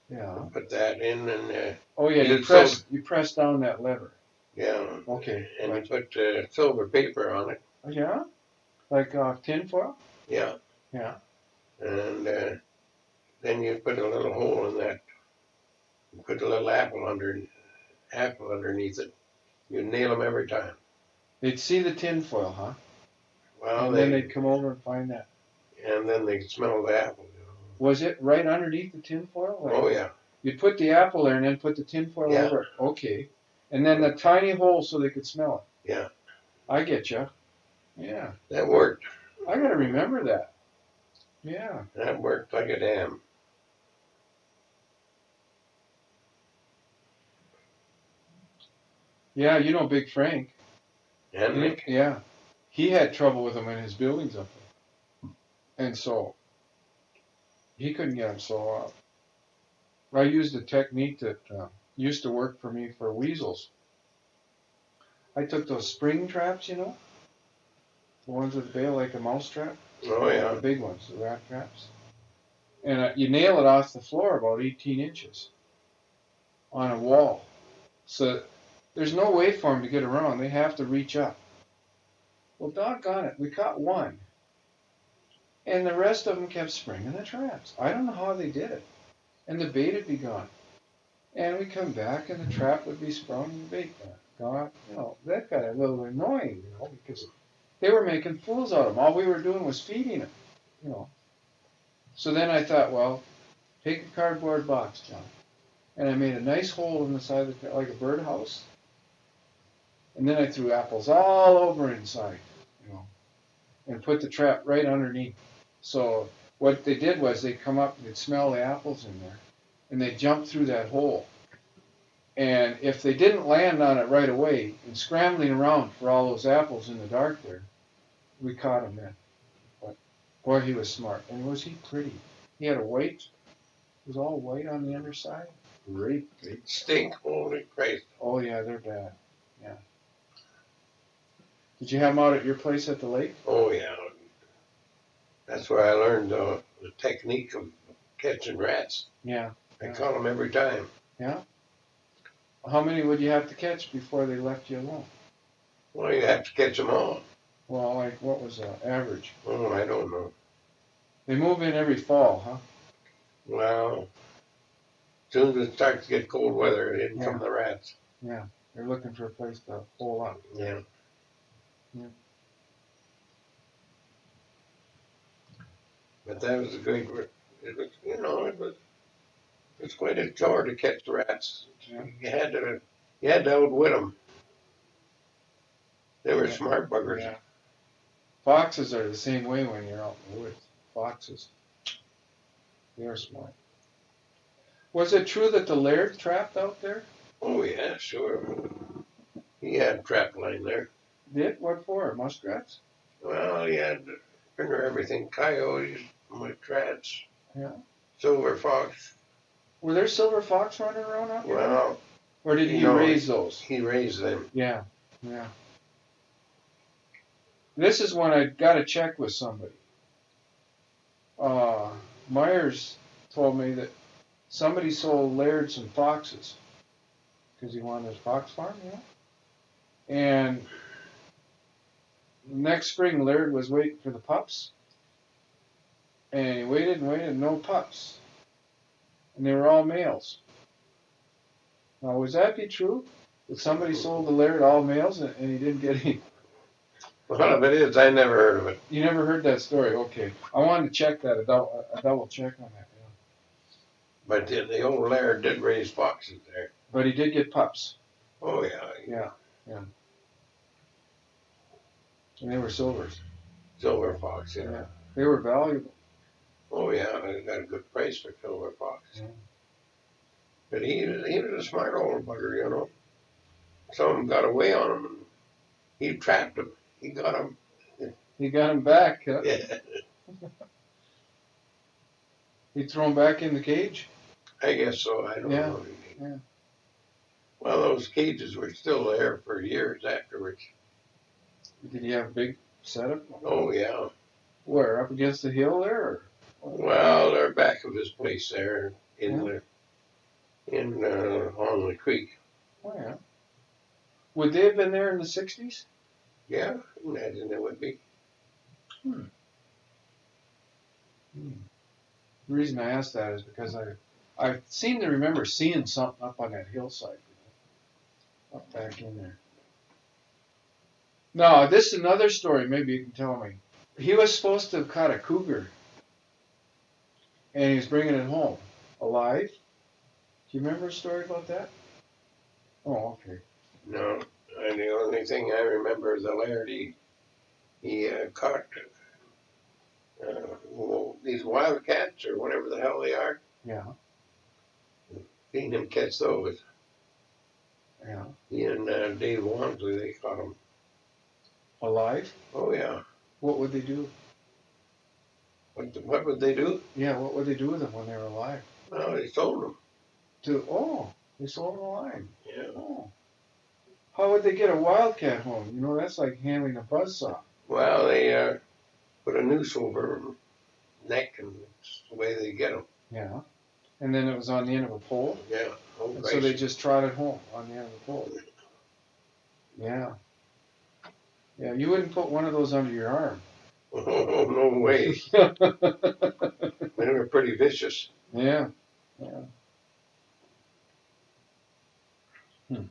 Yeah. and put that in, and Oh yeah, you press down that lever. yeah. Okay. And Right. you put silver paper on it. Yeah. Like tin foil. Yeah. Yeah. And then you put a little hole in that. You put a little apple underneath it. You nail them every time. They'd see the tin foil, huh? Well, and then they'd come over and find that. And then they smell the apple. Was it right underneath the tin foil? Like, Oh yeah. You'd put the apple there and then put the tin foil over it. Okay. And then the tiny hole so they could smell it. Yeah. I get you. Yeah. That worked. I got to remember that. Yeah. That worked like a damn. Yeah, you know Big Frank. And Nick. Yeah. He had trouble with them in his buildings up there. And so he couldn't get them so I used a technique that used to work for me for weasels. I took those spring traps, the ones with the bail like a mouse trap. Oh yeah. The big ones, the rat traps. And you nail it off the floor about 18 inches on a wall. So there's no way for them to get around. They have to reach up. Well, doggone it, we caught one. And the rest of them kept springing the traps. I don't know how they did it. And the bait would be gone. And we come back and the trap would be sprung and the bait gone. That got a little annoying, because they were making fools out of them. All we were doing was feeding them, So then I thought, well, take a cardboard box, John. And I made a nice hole in the side of the, like a birdhouse. And then I threw apples all over inside, and put the trap right underneath. So what they did was they'd come up, they'd smell the apples in there, and they'd jump through that hole. And if they didn't land on it right away, and scrambling around for all those apples in the dark there, we caught him then. But boy, he was smart. And was he pretty? He had it was all white on the underside. Great. Stink, holy Christ. Oh yeah, they're bad. Yeah. Did you have them out at your place at the lake? Oh yeah. That's where I learned the technique of catching rats. Yeah. I caught them every time. Yeah? How many would you have to catch before they left you alone? Well, you have to catch them all. Well, like what was the average? Oh, I don't know. They move in every fall, huh? Well, as soon as it starts to get cold weather, in come the rats. Yeah, they're looking for a place to hole up. Yeah. Yeah. But that was a great work. It was, it's quite a chore to catch the rats. Yeah. You had to outwit them. They were smart buggers. Yeah. Foxes are the same way when you're out in the woods. Foxes. They're smart. Was it true that the laird trapped out there? Oh yeah, sure. He had trap line there. Did? What for? Muskrats? Well, he had for everything. Coyotes, muskrats. Yeah. Silver fox. Were there silver fox running around out there? Well, or did he raise those? He raised them. Yeah. This is when I got to check with somebody. Myers told me that somebody sold Laird some foxes because he wanted his fox farm, you know. And next spring, Laird was waiting for the pups, and he waited and waited, no pups, and they were all males. Now, would that be true? That somebody sold the Laird all males and he didn't get any? Well, if it is, I never heard of it. You never heard that story? Okay, I wanted to check that, a double check on that. Yeah. But the old Laird did raise foxes there. But he did get pups. Oh, yeah. Yeah. And they were silvers. Silver fox, yeah. Yeah. They were valuable. Oh, yeah, I got a good price for silver fox. Yeah. But he was a smart old bugger, you know. Some of them got away on him, and he trapped them. He got them. He got him back. Huh? Yeah. He threw him back in the cage? I guess so. I don't know. Yeah. Well, those cages were still there for years afterwards. Did he have a big setup? Oh, yeah. Where? Up against the hill there? Well, they're back of his place there on the creek. Oh, yeah. Would they have been there in the 60s? Yeah, I imagine it would be. The reason I asked that is because I seem to remember seeing something up on that hillside, up back in there. No, this is another story. Maybe you can tell me. He was supposed to have caught a cougar, and he was bringing it home alive. Do you remember a story about that? Oh, okay. No, and the only thing I remember is the Laird, he caught these wildcats or whatever the hell they are. Yeah. Seen him catch those. Yeah. He and Dave Wansley, they caught him. Alive? Oh, yeah. What would they do? What would they do? Yeah, what would they do with them when they were alive? Well, they sold them. They sold them alive. Yeah. Oh. How would they get a wildcat home? You know, that's like handling a buzzsaw. Well, they put a noose over him, neck, and that's the way they get them. Yeah. And then it was on the end of a pole? Yeah. Oh, and so they just trotted home on the end of the pole. Yeah. Yeah, you wouldn't put one of those under your arm. Oh, no way. They were pretty vicious. Yeah. And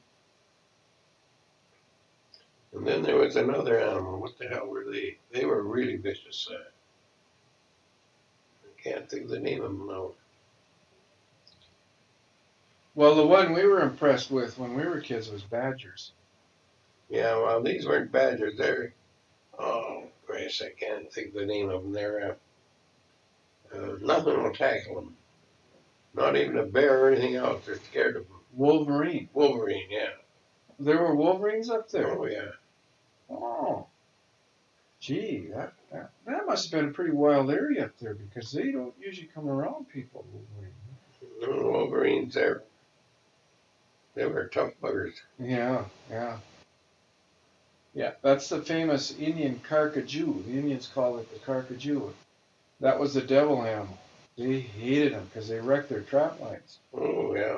then there was another animal. What the hell were they? They were really vicious. I can't think of the name of them now. Well, the one we were impressed with when we were kids was badgers. Yeah, well, these weren't badgers. Oh, Christ, I can't think of the name of them. They're, nothing will tackle them. Not even a bear or anything else. They're scared of them. Wolverine, yeah. There were wolverines up there? Oh, yeah. Oh. Gee, that must have been a pretty wild area up there because they don't usually come around people, wolverines. No, wolverines, they were tough buggers. Yeah. Yeah, that's the famous Indian carcajou. The Indians call it the carcajou. That was the devil animal. They hated them because they wrecked their trap lines. Oh, yeah.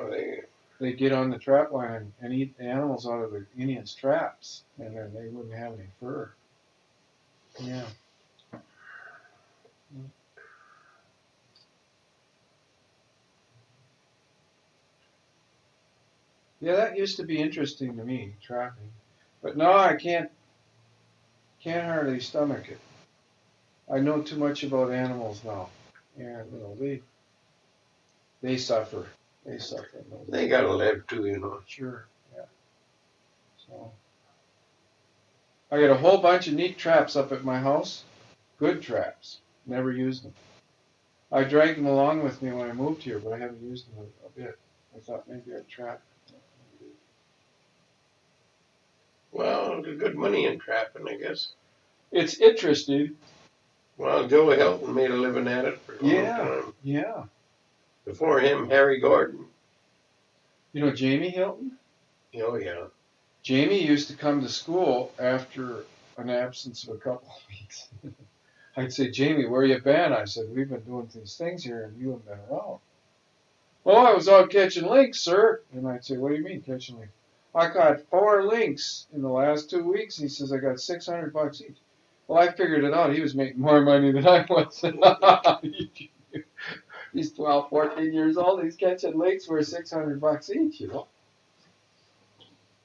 They'd get on the trap line and eat the animals out of the Indians' traps, and then they wouldn't have any fur. Yeah. Yeah, that used to be interesting to me, trapping. But no, I can't hardly stomach it. I know too much about animals now. And, you know, they suffer. They suffer. They gotta live too, you know. Sure, yeah. So, I got a whole bunch of neat traps up at my house. Good traps. Never used them. I dragged them along with me when I moved here, but I haven't used them a bit. I thought maybe I'd trap. Well, there's good money in trapping, I guess. It's interesting. Well, Joe Hilton made a living at it for a long time. Yeah. Before him, Harry Gordon. You know Jamie Hilton? Oh, yeah. Jamie used to come to school after an absence of a couple of weeks. I'd say, Jamie, where you been? I said, we've been doing these things here and you haven't been around. "Oh, I was out catching lynx, sir." And I'd say, "What do you mean catching lynx?" "I caught 4 lynx in the last 2 weeks." He says, "I got $600 each." Well, I figured it out. He was making more money than I was. He's 12, 14 years old. He's catching lynx for $600 each, you know.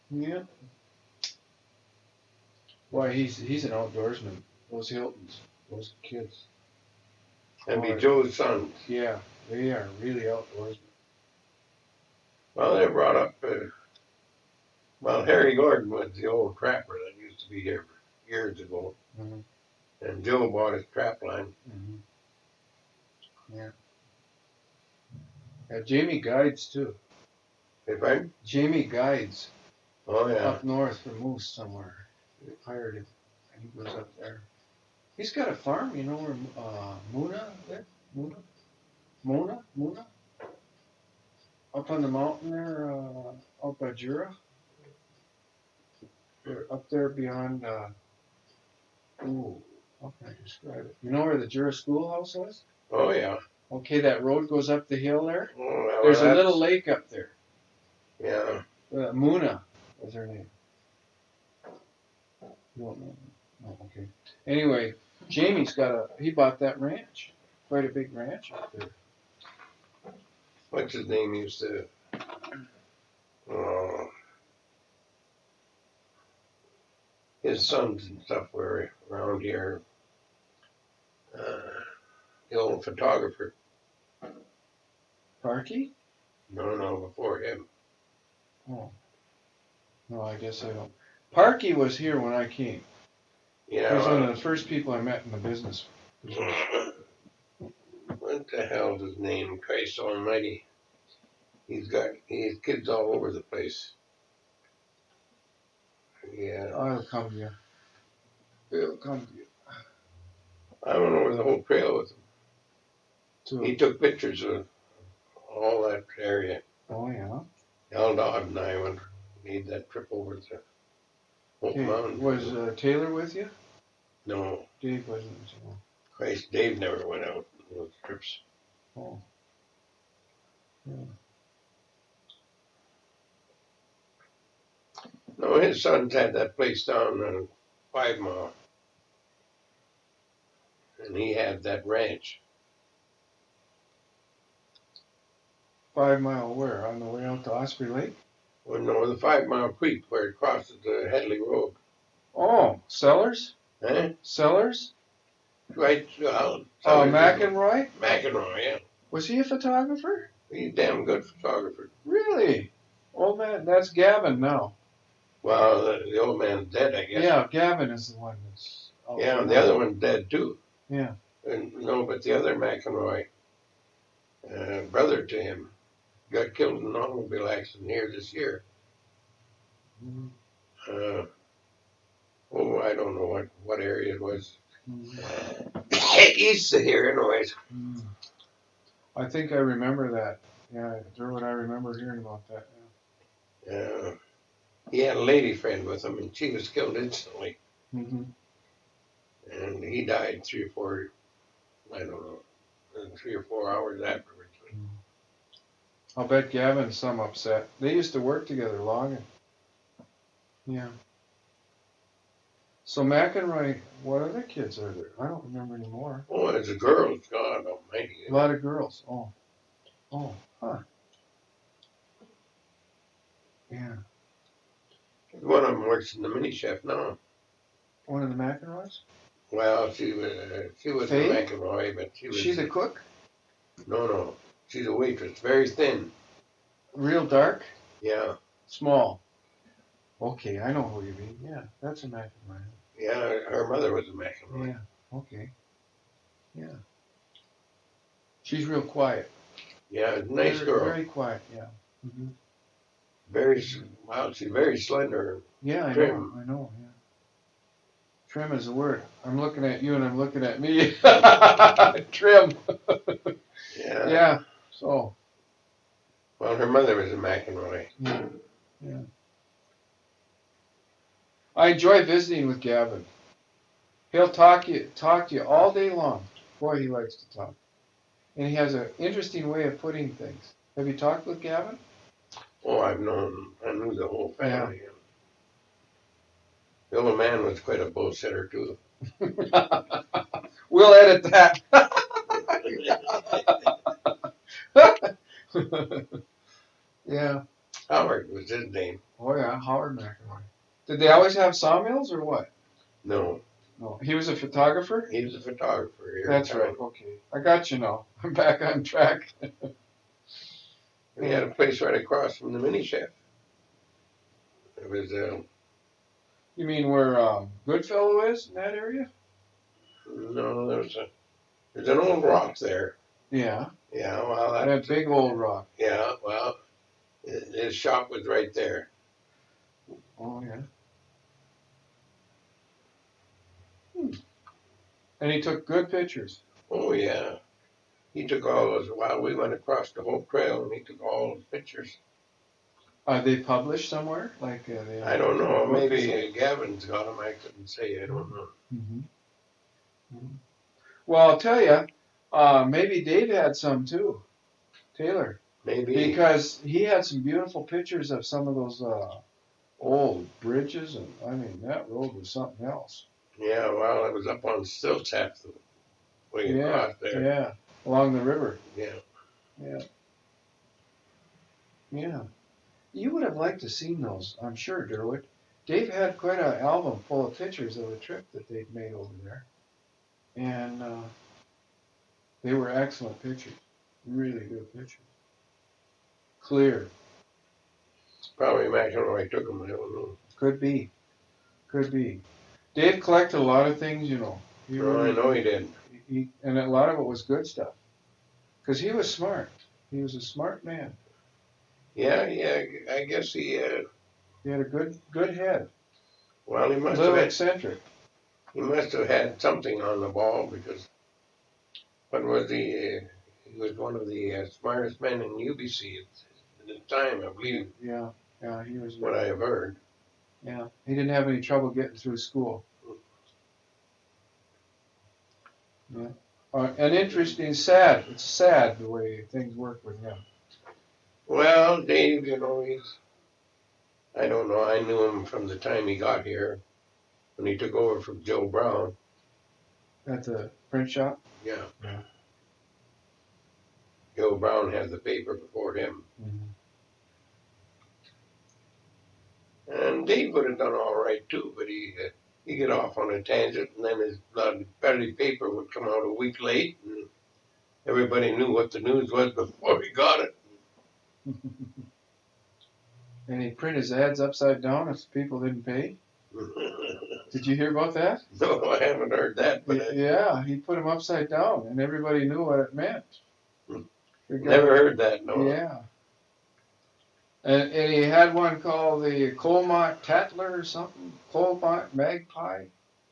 Yeah. Why, he's an outdoorsman. Those Hiltons, those kids. That'd be Joe's sons. Yeah, they are really outdoorsmen. Well, they brought up, well, Harry Gordon was the old trapper that used to be here years ago. Mm-hmm. And Joe bought his trap line. Mm-hmm. Yeah. Jamie guides too. If I? Jamie guides. Oh yeah. Up north for moose somewhere. They hired him, and he goes up there. He's got a farm, you know where Muna lives? Muna? Up on the mountain there, up by Jura. They're up there beyond. How can I describe it? You know where the Jura schoolhouse was? Oh yeah. Okay, that road goes up the hill there. Oh, well, there's a little lake up there. Yeah. Muna was her name. You don't know? No, okay. Anyway, Jamie's he bought that ranch. Quite a big ranch up there. What's his name used to? His sons and stuff were around here. The old photographer. Parky? No, before him. Oh. No, I guess I don't. Parky was here when I came. Yeah. He was one of the first people I met in the business. What the hell's his name? Christ Almighty. He has kids all over the place. Yeah. I'll come to you. It'll come to you. I went over the whole trail with him. He took pictures of all that area. Oh yeah. Eldad and I made that trip over to Oak Mountain. Was Taylor with you? No. Dave wasn't. No. Christ, Dave never went out on those trips. Oh. Yeah. No, his sons had that place down on 5 Mile. And he had that ranch. 5 Mile where? On the way out to Osprey Lake? Well, no, the 5 Mile Creek where it crosses the Headley Road. Oh, Sellers? Huh? Sellers? Right. McEnroy? McEnroy, yeah. Was he a photographer? He's a damn good photographer. Really? Old man, that's Gavin now. Well, the old man's dead, I guess. Yeah, Gavin is the one that's... Yeah, and the other one's dead too. Yeah. No, but the other McEnroy, brother to him, got killed in an automobile accident here this year. Mm-hmm. I don't know what area it was. Mm-hmm. East of here, anyways. Mm. I think I remember that. Yeah, Durward, I remember hearing about that. Yeah. He had a lady friend with him, and she was killed instantly. Mm-hmm. And he died 3 or 4, I don't know, 3 or 4 hours afterwards. Mm. I'll bet Gavin's some upset. They used to work together logging. Yeah. So McEnroy, what other kids are there? I don't remember anymore. Oh, there's a girl. God almighty. A lot of girls. Oh, huh. Yeah. One of them works in the mini chef now. One of the McEnroys? Well, she was a McEnroy, but she was... She's a cook? No. She's a waitress. Very thin. Real dark? Yeah. Small. Okay, I know who you mean. Yeah, that's a McEnroy. Yeah, her mother was a McEnroy. Yeah, okay. Yeah. She's real quiet. Yeah, nice girl. Very quiet, yeah. Mm-hmm. She's very slender. Yeah, I trim. know, yeah. Trim is the word. I'm looking at you and I'm looking at me. Trim. Yeah. Yeah, so. Well, her mother was a McEnroy. Yeah. I enjoy visiting with Gavin. He'll talk to you all day long. Boy, he likes to talk. And he has an interesting way of putting things. Have you talked with Gavin? Oh, I knew the whole family. Yeah. The old man was quite a bullshitter too. We'll edit that. Yeah. Howard was his name. Oh yeah, Howard McElroy. Did they always have sawmills or what? No. No. He was a photographer? He was a photographer here. That's right. Okay. I got you now. I'm back on track. We had a place right across from the mini chef. It was You mean where Goodfellow is in that area? no, there's an old rock there. Yeah. Yeah, well, That big old rock. Yeah, well, his shop was right there. Oh yeah. And he took good pictures. Oh yeah, he took all those. While we went across the whole trail, and he took all the pictures. Are they published somewhere? Like I don't know. Maybe Gavin's got them. I couldn't say. I don't know. Mm-hmm. Mm-hmm. Well, I'll tell you. Maybe Dave had some too. Taylor. Maybe Because he had some beautiful pictures of some of those old bridges, and I mean that road was something else. Yeah, well, it was up on stilts half the way across there. Yeah, along the river. Yeah. Yeah. You would have liked to seen those, I'm sure, Durward. Dave had quite an album full of pictures of the trip that they'd made over there, and they were excellent pictures, really good pictures, clear. Probably McElroy took them. I don't know. Could be. Dave collected a lot of things, you know. I know he did. And a lot of it was good stuff. Because he was smart. He was a smart man. Yeah. I guess he. He had a good head. Well, he must a little have eccentric. He must have had something on the ball because what was he? He was one of the smartest men in UBC at the time, I believe. Yeah, he was. What I have heard. Yeah, he didn't have any trouble getting through school. Yeah, and interesting, sad. It's sad the way things work with him. Well, Dave, I don't know. I knew him from the time he got here, when he took over from Joe Brown. At the print shop? Yeah. Yeah. Joe Brown had the paper before him. Mm-hmm. And Dave would have done all right too, but he get off on a tangent, and then his bloody paper would come out a week late, and everybody knew what the news was before he got it. And he'd print his ads upside down if people didn't pay. Did you hear about that? No, I haven't heard that. But yeah, he put them upside down, and everybody knew what it meant. Never heard that, no. Yeah. And he had one called the Colmont Tatler or something. Colmont Magpie.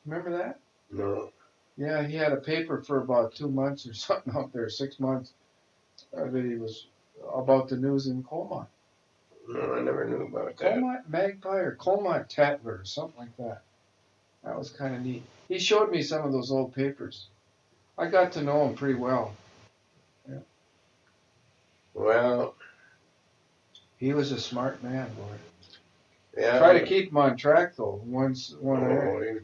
Remember that? No. Yeah, he had a paper for about 2 months or something out there, 6 months, that he was about the news in Colmont. No, I never knew about that. Colmont Magpie or Colmont Tatler or something like that. That was kind of neat. He showed me some of those old papers. I got to know him pretty well. Yeah. Well, he was a smart man, boy. Yeah. Try to keep him on track though. He was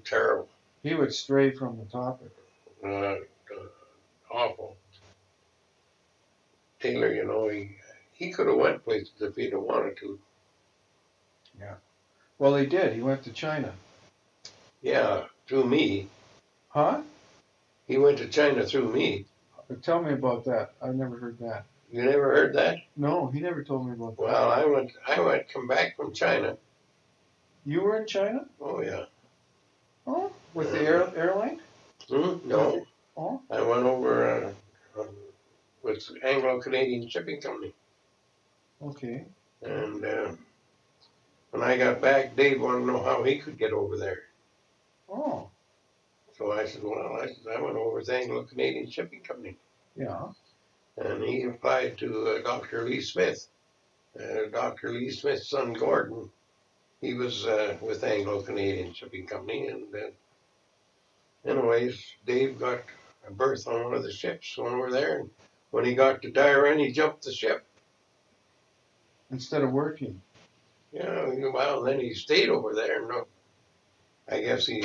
terrible. He would stray from the topic. Awful. Taylor, he could have went places if he'd have wanted to. Yeah. Well, he did. He went to China. Yeah, through me. Huh? He went to China through me. Tell me about that. I've never heard that. You never heard that? No, he never told me about that. Well, I come back from China. You were in China? Oh, yeah. Oh, with the airline? No. Oh. I went over with Anglo-Canadian Shipping Company. Okay. And when I got back, Dave wanted to know how he could get over there. Oh. So I said, I went over with Anglo-Canadian Shipping Company. Yeah. And he applied to Dr. Lee Smith. Dr. Lee Smith's son, Gordon, he was with Anglo-Canadian Shipping Company. And anyways, Dave got a berth on one of the ships over there. And when he got to Dairen, he jumped the ship. instead of working. Yeah, well, then he stayed over there. No, I guess he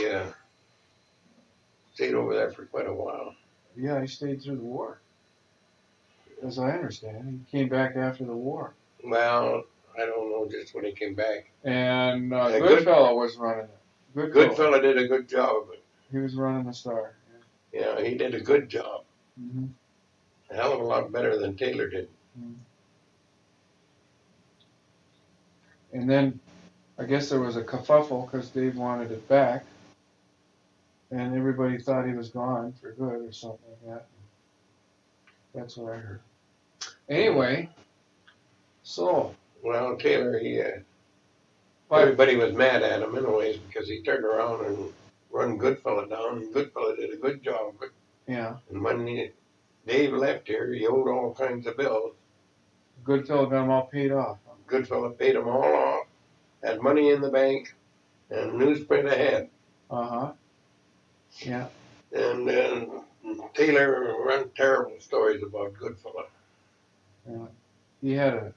stayed over there for quite a while. Yeah, he stayed through the war, as I understand. He came back after the war. Well, I don't know just when he came back. And Yeah, Goodfellow was running it. Goodfellow did a good job of it. He was running the Star. Yeah, he did a good job. Mm-hmm. A hell of a lot better than Taylor did. Mm-hmm. And then I guess there was a kerfuffle because Dave wanted it back. And everybody thought he was gone for good or something like that. That's what I heard. Anyway, so. Well, Taylor, everybody was mad at him anyways because he turned around and run Goodfellow down, and Goodfellow did a good job. But, yeah. And when Dave left here, he owed all kinds of bills. Goodfellow got them all paid off. Goodfellow paid them all off, had money in the bank, and newsprint ahead. Uh-huh. Yeah. And Taylor ran terrible stories about Goodfellow. Yeah.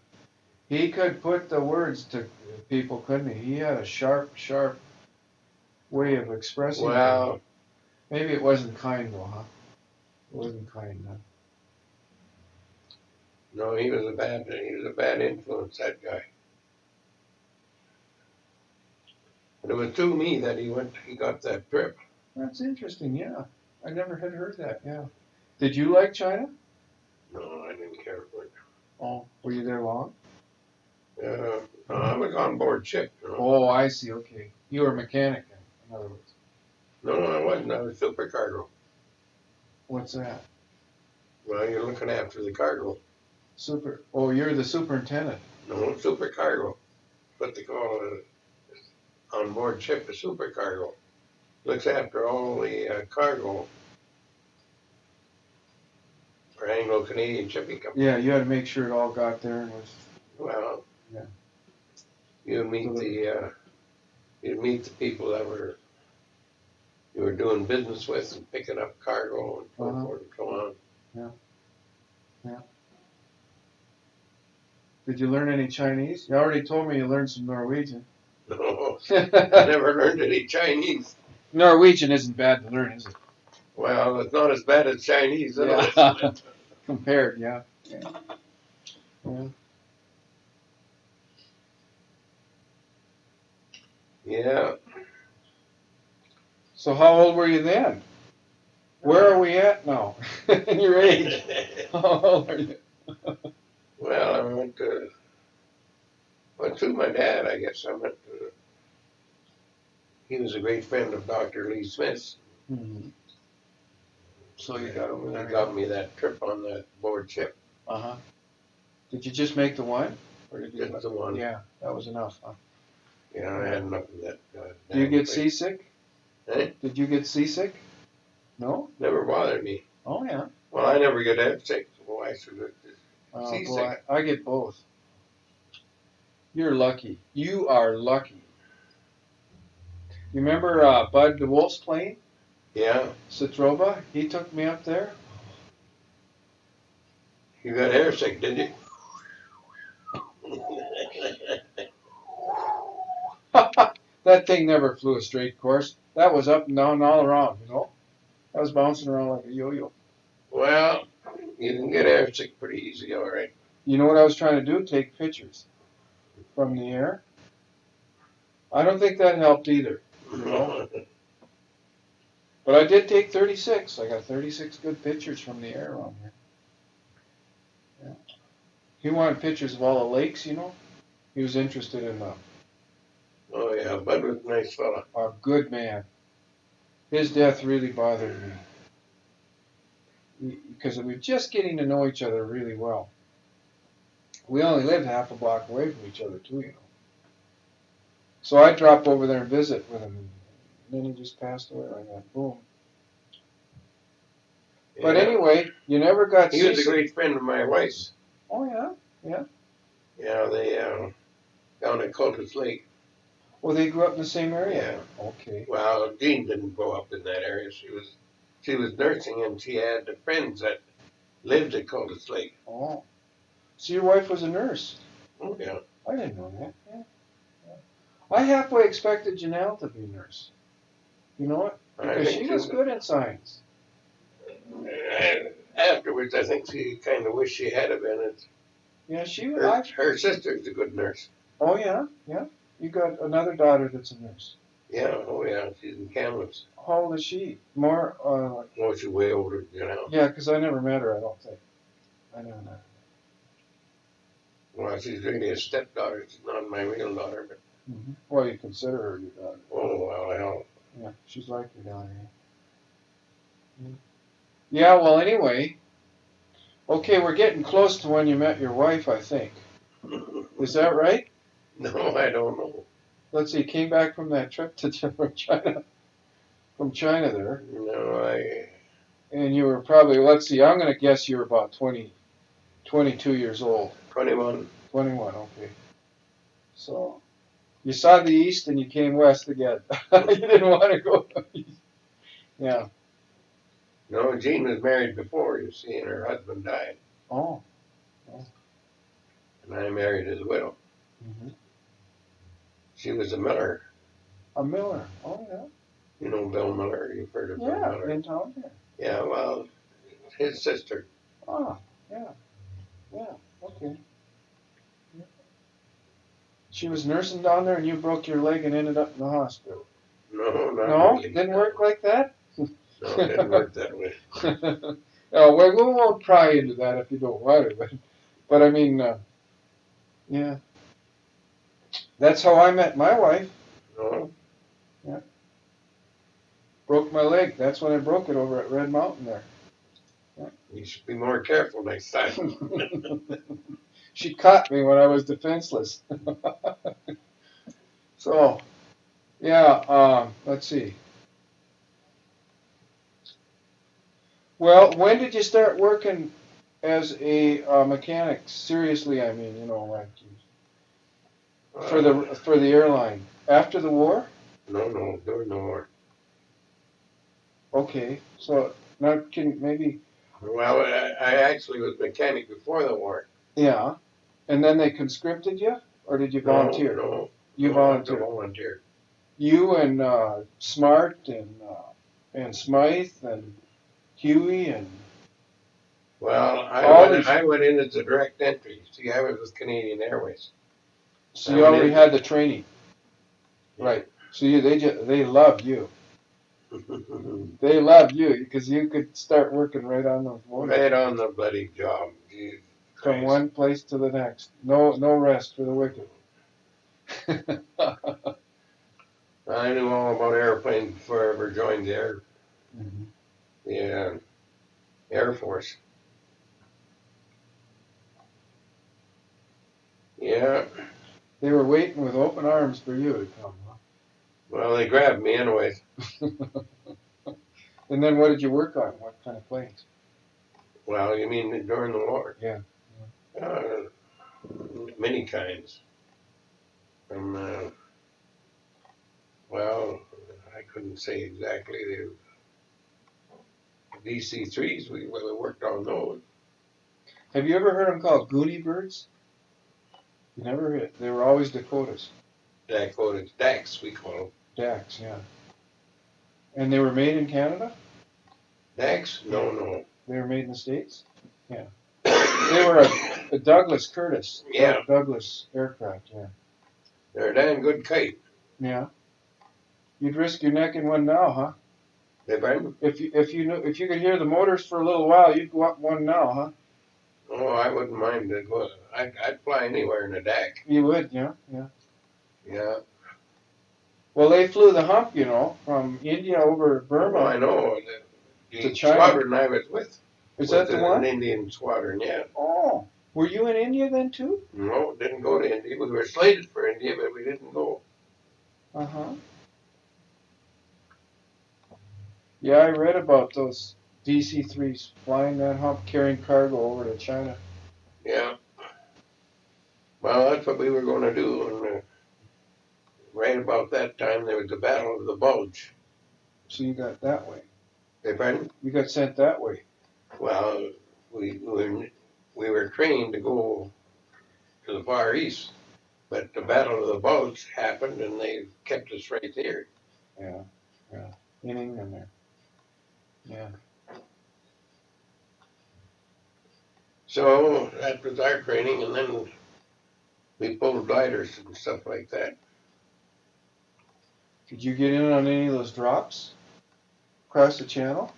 He could put the words to people, couldn't he? He had a sharp way of expressing it. Well, maybe it wasn't kind though, huh? It wasn't kind, huh? No, he was a bad influence, that guy. But it was through me that he got that trip. That's interesting, yeah. I never had heard that, yeah. Did you like China? No, I didn't care for it. Oh, were you there long? No, I was on board ship. You know. Oh, I see, okay. You were a mechanic, in other words. No, I wasn't. I was supercargo. What's that? Well, you're looking after the cargo. Oh, you're the superintendent. No, supercargo. What they call it on board ship, a supercargo. Looks after all the cargo for Anglo-Canadian Shipping Company. Yeah, you had to make sure it all got there and was. Well, yeah. You'd meet the people that you were doing business with and picking up cargo and so forth and so on. Yeah. Yeah. Did you learn any Chinese? You already told me you learned some Norwegian. No, I never learned any Chinese. Norwegian isn't bad to learn, is it? Well, it's not as bad as Chinese, yeah. Compared, yeah. Yeah. Yeah. So how old were you then? Where are we at now? In your age? How old are you? Well, I went to my dad, I guess. He was a great friend of Dr. Lee Smith's. Mm-hmm. So he got me that trip on that board ship. Uh-huh. Did you just make the one? Or did you just the one? Yeah, that was enough, huh? Yeah, I had enough of that. Do you get seasick? Eh? Did you get seasick? No? Never bothered me. Oh, yeah. Well, I never get headsick. So I should get seasick. Boy, I get both. You're lucky. You are lucky. You remember Bud DeWolf's plane? Yeah. Citroba? He took me up there. You got airsick, did you? That thing never flew a straight course. That was up and down and all around, you know? That was bouncing around like a yo-yo. Well, you can get airsick pretty easy, all right. You know what I was trying to do? Take pictures from the air. I don't think that helped either, you know? But I did take 36. I got 36 good pictures from the air around here. Yeah. He wanted pictures of all the lakes, you know? He was interested in them. Oh, yeah, Bud was a nice fella. A good man. His death really bothered me. Because we were just getting to know each other really well. We only lived half a block away from each other, too, you know. So I dropped over there and visit with him. And then he just passed away like that. Boom. Yeah. But anyway, you never got He was a great friend of my wife's. Oh, yeah? Yeah? Yeah, they down at Cultus Lake. Well, they grew up in the same area? Yeah. Okay. Well, Jean didn't grow up in that area. She was nursing, and she had friends that lived at Cultus Lake. Oh. So your wife was a nurse? Oh, yeah. I didn't know that. Yeah. I halfway expected Janelle to be a nurse. You know what? I Because think she was good in science. Afterwards, I think she kind of wished she had been it. Yeah, she. Her sister's a good nurse. Oh yeah, yeah. You got another daughter that's a nurse. Yeah, oh yeah, she's in Kamloops. How old is she? More. Oh, she's way older, Yeah, because I never met her. I don't think. I never met her. Well, she's really a stepdaughter. She's not my real daughter, but. Mm-hmm. Well, you consider her your daughter. Oh, well, hell. Yeah, she's like your daughter. Yeah. Yeah. Well, anyway. Okay, we're getting close to when you met your wife, I think. Is that right? No, I don't know. Let's see. Came back from that trip to China. From China there. No, And you were probably, let's see, I'm going to guess you were about 20, 22 years old. 21. 21, okay. So, you saw the East and you came West again. You didn't want to go East. Yeah. No, Jean was married before, you see, and her husband died. Oh. And I married his widow. Mm-hmm. She was a miller. A miller. Oh, yeah. You know Bill Miller. You've heard of Bill Miller. Yeah, in town here. Yeah, well, his sister. Ah, yeah. Yeah, okay. Yeah. She was nursing down there and you broke your leg and ended up in the hospital. No, not No? really. Didn't work like that? No, it didn't work that way. Oh, well, we won't pry into that if you don't want to, but I mean, yeah. That's how I met my wife. No. Yeah. Broke my leg. That's when I broke it over at Red Mountain there. Yeah. You should be more careful next time. She caught me when I was defenseless. So, yeah, let's see. Well, when did you start working as a mechanic? Seriously, I mean, you know, like for the airline after the war? No, during the war. Okay, so now can maybe. Well, I actually was mechanic before the war. Yeah, and then they conscripted you, or did you volunteer? No, you volunteered. Volunteer. You and Smart and Smythe and Huey and. Well, I went in as a direct entry. See, I was with Canadian Airways. So you already had the training, right? So they loved you. They loved you because you could start working right on those motors. Right on the bloody job. Jesus From Christ. one place to the next. No rest for the wicked. I knew all about airplanes before I ever joined the Air Force. Yeah. They were waiting with open arms for you to come. Huh? Well, they grabbed me anyways. And then what did you work on? What kind of planes? Well, you mean during the war? Yeah. Many kinds. From, well, I couldn't say exactly. The DC-3s, we worked on those. Have you ever heard them called Goonie birds? You never heard it. They were always Dakotas. Dakotas, DAX, we call them. DAX, yeah. And they were made in Canada? DAX? No. They were made in the States? Yeah. They were a Douglas Curtis. Yeah. Douglas aircraft, yeah. They're a damn good kite. Yeah. You'd risk your neck in one now, huh? They pardon? If you could hear the motors for a little while, you'd go up one now, huh? Oh, I wouldn't mind it. Well, I'd fly anywhere in a DAC. You would, yeah. Yeah. Well, they flew the hump, you know, from India over Burma. Oh, I know. The to China. squadron I was with. Is that the one? An Indian squadron, yeah. Oh. Were you in India then, too? No, didn't go to India. We were slated for India, but we didn't go. Uh-huh. Yeah, I read about those DC-3s flying that hump, carrying cargo over to China. Yeah. Well, that's what we were going to do. And right about that time, there was the Battle of the Bulge. So you got that way. Pardon? You got sent that way. Well, we were trained to go to the Far East. But the Battle of the Bulge happened, and they kept us right there. Yeah, yeah. In England there. Yeah. So that was our training, and then we pulled gliders and stuff like that. Did you get in on any of those drops across the channel?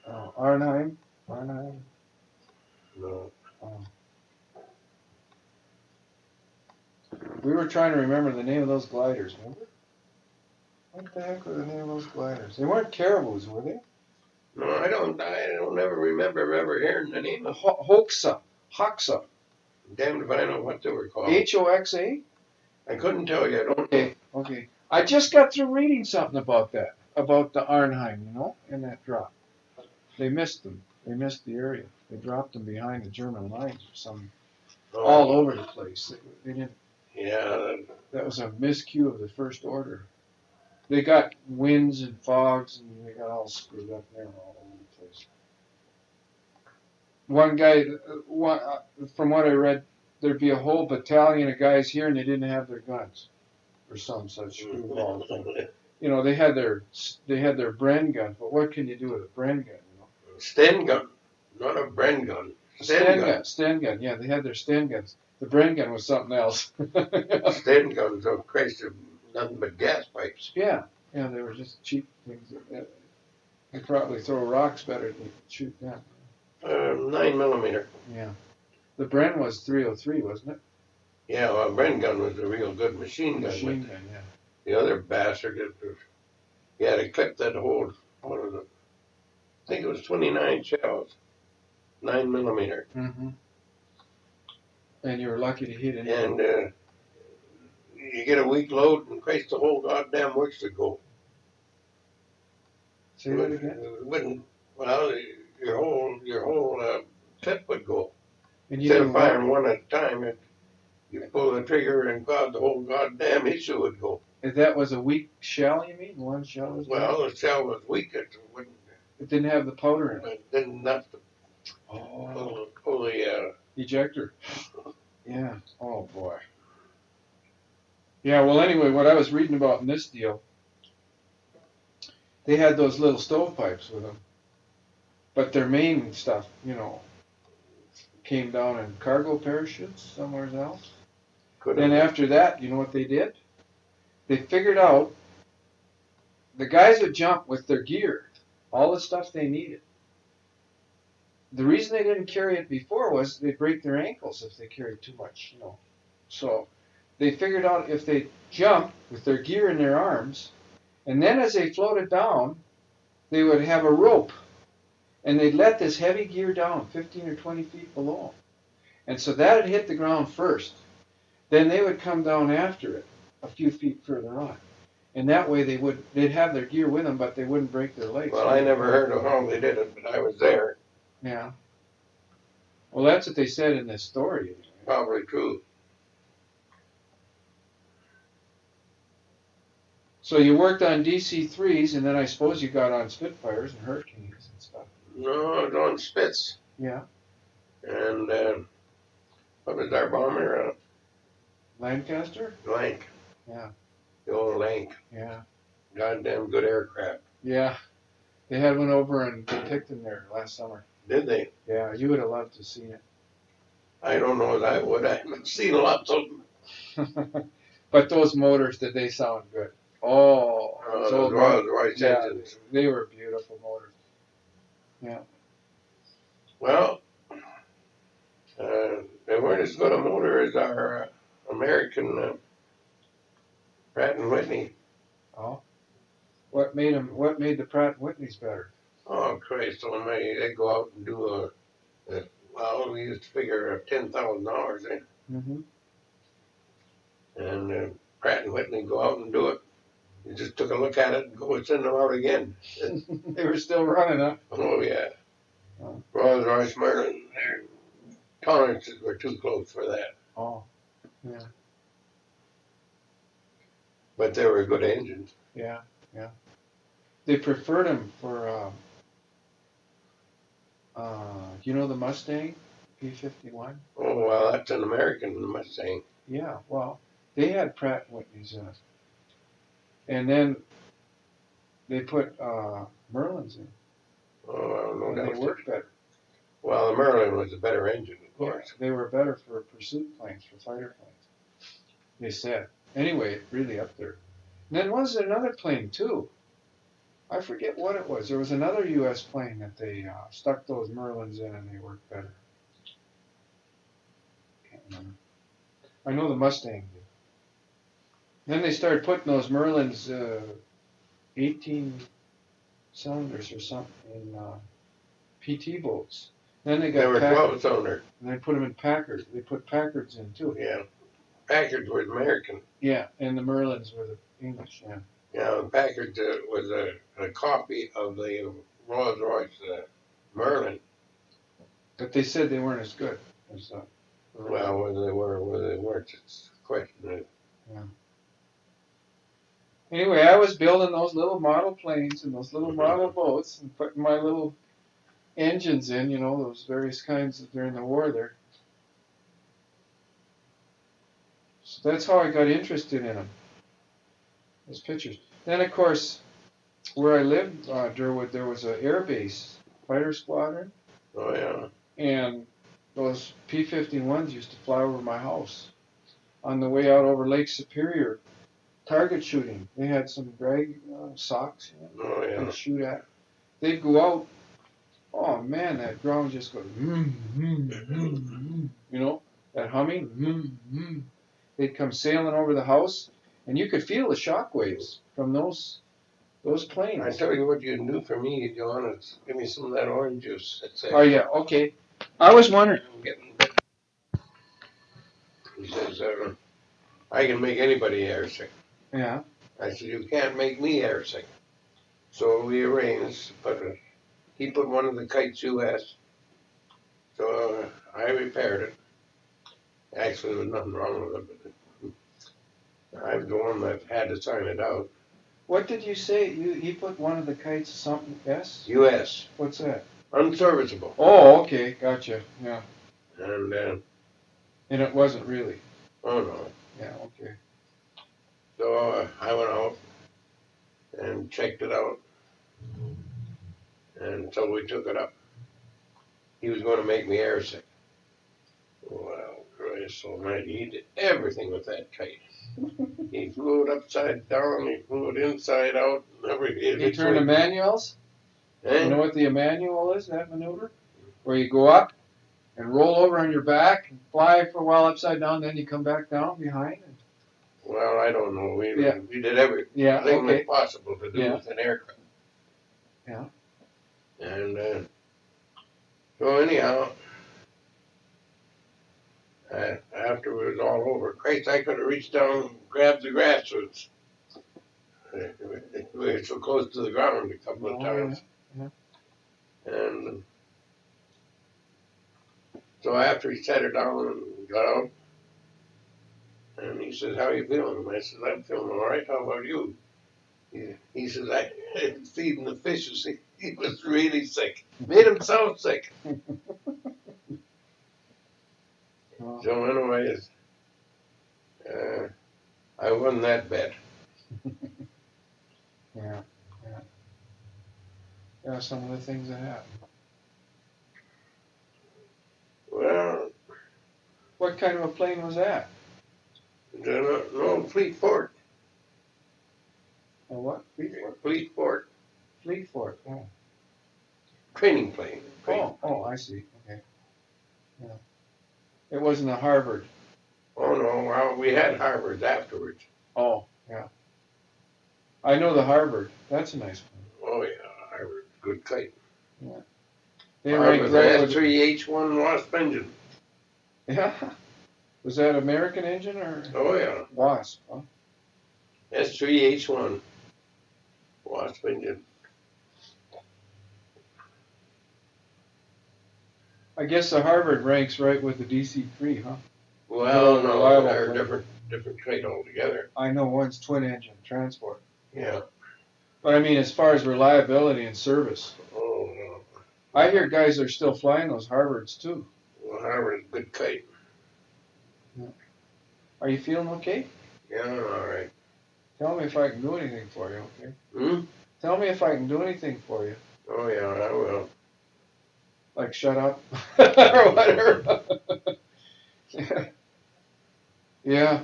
Oh, Arnhem? Arnhem? No. Oh. We were trying to remember the name of those gliders, remember? What the heck were the name of those gliders? They weren't caribous, were they? No, I don't ever remember ever hearing the name of. Hoxa. Hoxa. Damned if I know what they were called. Hoxa? I couldn't tell you. I don't know. Okay, okay. I just got through reading something about that, about the Arnhem, you know, in that drop. They missed them. They missed the area. They dropped them behind the German lines or something. All over the place. They didn't. Yeah. That was a miscue of the first order. They got winds and fogs, and they got all screwed up there all over the place. One guy, from what I read, there'd be a whole battalion of guys here, and they didn't have their guns, or some such screwball thing. You know, they had their Bren guns, but what can you do with a Bren gun? You know? Sten gun, not a Bren gun. Sten gun. Yeah, they had their Sten guns. The Bren gun was something else. Sten guns, of Christ, are nothing but gas pipes. Yeah, they were just cheap things. They probably throw rocks better than you could shoot them. 9mm. Yeah. The Bren was 303, wasn't it? Yeah, well, a Bren gun was a real good machine gun. Machine gun, yeah. The other bastard, you had a clip that hold, what was it? I think it was 29 shells, 9mm. Mm-hmm. And you were lucky to hit it. And you get a weak load, and Christ, the whole goddamn works to go. Say that again? It wouldn't, well, your whole clip would go. And Instead of firing one at a time, you pull the trigger, and God, the whole goddamn issue would go. If that was a weak shell, you mean? One shell was weak? Well, the shell was weak. It didn't have the powder in it. It didn't have to pull the ejector. Yeah. Oh, boy. Yeah, well, anyway, what I was reading about in this deal, they had those little stovepipes with them. But their main stuff, you know, came down in cargo parachutes somewhere else. Then after that, you know what they did? They figured out the guys would jump with their gear, all the stuff they needed. The reason they didn't carry it before was they'd break their ankles if they carried too much, you know. So they figured out if they jumped with their gear in their arms, and then as they floated down, they would have a rope, and they'd let this heavy gear down 15 or 20 feet below them. And so that would hit the ground first. Then they would come down after it a few feet further on. And that way they'd have their gear with them, but they wouldn't break their legs. Well, I never heard of how they did it, but I was there. Yeah. Well, that's what they said in this story. Probably true. So you worked on DC-3s, and then I suppose you got on Spitfires and Hurricanes and stuff. No, I was on Spitz. Yeah. And what was our bomber? Lancaster? Lank. Yeah. The old Lank. Yeah. Goddamn good aircraft. Yeah. They had one over in Penticton there last summer. Did they? Yeah, you would have loved to see it. I don't know as I would. I haven't seen lots of them. But those motors, did they sound good? Oh, those Rolls-Royce engines. They were beautiful motors. Yeah. Well, they weren't as good a motor as our American Pratt and Whitney. Oh. What made the Pratt and Whitneys better? Oh, Christ, they go out and do well, we used to figure $10,000 in. Mm-hmm. And Pratt and Whitney go out and do it. You just took a look at it and go and send them out again. They were still running, huh? Oh, yeah. Oh. Rolls-Royce Merlin, their tolerances were too close for that. Oh, yeah. But they were good engines. Yeah, yeah. They preferred them for, you know the Mustang? P-51. Oh, well, that's an American Mustang. Yeah, well, they had Pratt & Whitney's in it. And then they put Merlins in, Oh, well, no and they doubt. worked better. Well, the Merlin was a better engine, of Yeah, course. they were better for pursuit planes, for fighter planes, they said. Anyway, really up there. And then was there another plane, too? I forget what it was. There was another U.S. plane that they stuck those Merlins in, and they worked better. Can't remember. I know the Mustang did. Then they started putting those Merlins, 18 cylinders or something, in PT boats. Then they They got were Packard, 12-cylinder. and they put them in Packard. They put Packards in too. Yeah. Packard was American. Yeah, and the Merlins were the English. Yeah. Yeah, Packard was a copy of the Rolls-Royce Merlin. But they said they weren't as good as Well, whether they were or whether they weren't, it's a question. Yeah. Anyway, I was building those little model planes and those little model boats and putting my little engines in, those various kinds during the war there. So that's how I got interested in them, those pictures. Then, of course, where I lived, Durwood, there was an air base, fighter squadron. Oh, yeah. And those P-51s used to fly over my house on the way out over Lake Superior, target shooting. They had some drag socks Oh, yeah. to shoot at. They'd go out. Oh man, that ground just goes, that humming. They'd come sailing over the house, and you could feel the shock waves from those planes. I tell you what you can do for me, John, is give me some of that orange juice. Oh yeah, okay. I was wondering. I'm getting bit. He says, I can make anybody airsick. Yeah. I said, you can't make me airsick. So we arranged, but he put one of the kites US. So I repaired it. Actually, there was nothing wrong with it, but I'm the one that had to sign it out. What did you say? He put one of the kites something S? US. What's that? Unserviceable. Oh, okay, gotcha. Yeah. And it wasn't really. oh no. Yeah, okay. So I went out and checked it out. And so we took it up. He was going to make me airsick. Well, Christ almighty, he did everything with that kite. He flew it upside down, he flew it inside out, and everything. He turned the manuals? Eh? You know what the manual is, that maneuver? Where you go up and roll over on your back and fly for a while upside down, then you come back down behind. Well, I don't know. We did everything okay. possible to do with an aircraft. Yeah. And so anyhow, after it was all over, Christ, I could have reached down and grabbed the grass roots. We were so close to the ground a couple of times. Yeah. And so after he sat her down and got out, and he says, how are you feeling? And I said, I'm feeling all right. How about you? He says, I feeding the fishes. He was really sick. Made him sound sick. So anyways, I wasn't that bad. Yeah. Some of the things that happen. Well, what kind of a plane was that? No, Fleet Fort. A what? Fleet Fort? Fleet Fort. Fleet Fort, oh. Training plane. Oh, I see. Okay. Yeah. It wasn't a Harvard. Oh, no, well, we had Harvards afterwards. Oh, yeah. I know the Harvard. That's a nice one. Oh, yeah, Harvard. Good kite. Yeah. They ranked right with S3H1 Wasp engine. Yeah. Was that American engine or? Oh, yeah. Wasp, huh? S3H1 Wasp engine. I guess the Harvard ranks right with the DC-3, huh? Well, no, they're different kite altogether. I know one's twin engine transport. Yeah. But I mean, as far as reliability and service. Oh, no. I hear guys are still flying those Harvards too. Well, Harvard's a good kite. Are you feeling okay? Yeah, I'm all right. Tell me if I can do anything for you, okay? Hmm? Tell me if I can do anything for you. Oh, yeah, I will. Like shut up or whatever. Yeah.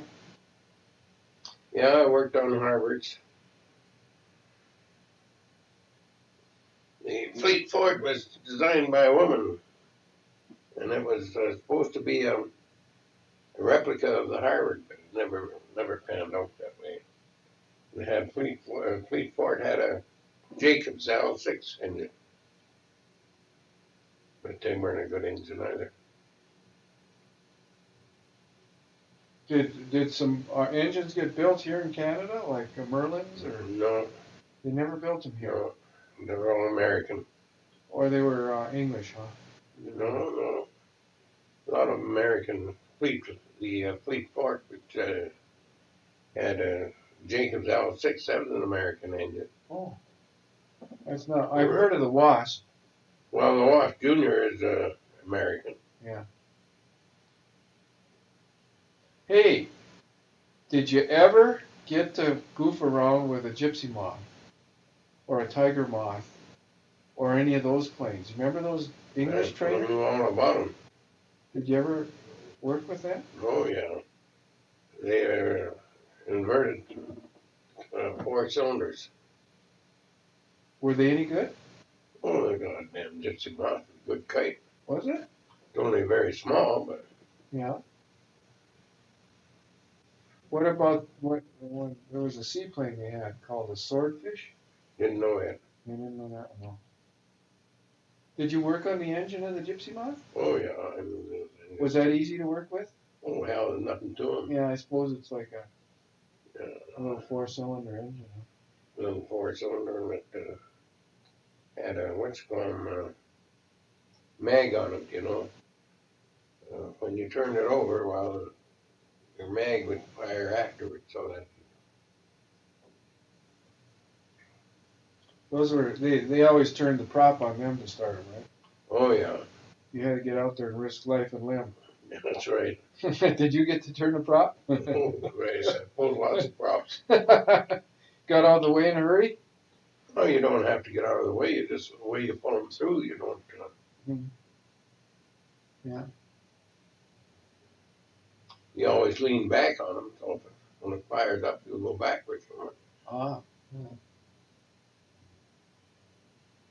Yeah, I worked on Harvard's. The Fleet Fort was designed by a woman, and it was supposed to be a replica of the Harvard, but it never panned out that way. It had Fleet Fort had a Jacobs L6 engine, but they weren't a good engine either. Did some engines get built here in Canada, like Merlins, or No, they never built them here? no, they're all American. Or they were English, huh? No, no, a lot of American fleet. The Fleet Fort, which had a Jacobs L6, that was an American engine. Oh, that's not. I've heard of the Wasp. Well, the Wasp Junior is American. Yeah. Hey, did you ever get to goof around with a gypsy moth or a tiger moth or any of those planes? Remember those English I trainers? knew all about them. Did you ever work with them? Oh yeah, they are inverted 4 cylinders. Were they any good? Oh, the goddamn gypsy moth, good kite. Was it? It's only very small, but Yeah. What about when there was a seaplane they had called a swordfish? didn't know it. You didn't know that one? No. Did you work on the engine of the gypsy moth? Oh yeah, I mean, Was that easy to work with? oh hell, there's nothing to them. Yeah, I suppose it's like Yeah, a little 4-cylinder engine. Huh? little 4 cylinder that had a what's called mag on it. You know, when you turned it over, well, your mag would fire afterwards, so that. Those were they always turned the prop on them to start them, right? Oh yeah, You had to get out there and risk life and limb. that's right. Did you get to turn the prop? Oh, Christ, I pulled lots of props. Got out of the way in a hurry? Oh, you don't have to get out of the way. You just the way you pull them through. You don't. Yeah. You always lean back on them, so when it fires up, you'll go backwards from it. Ah. Yeah.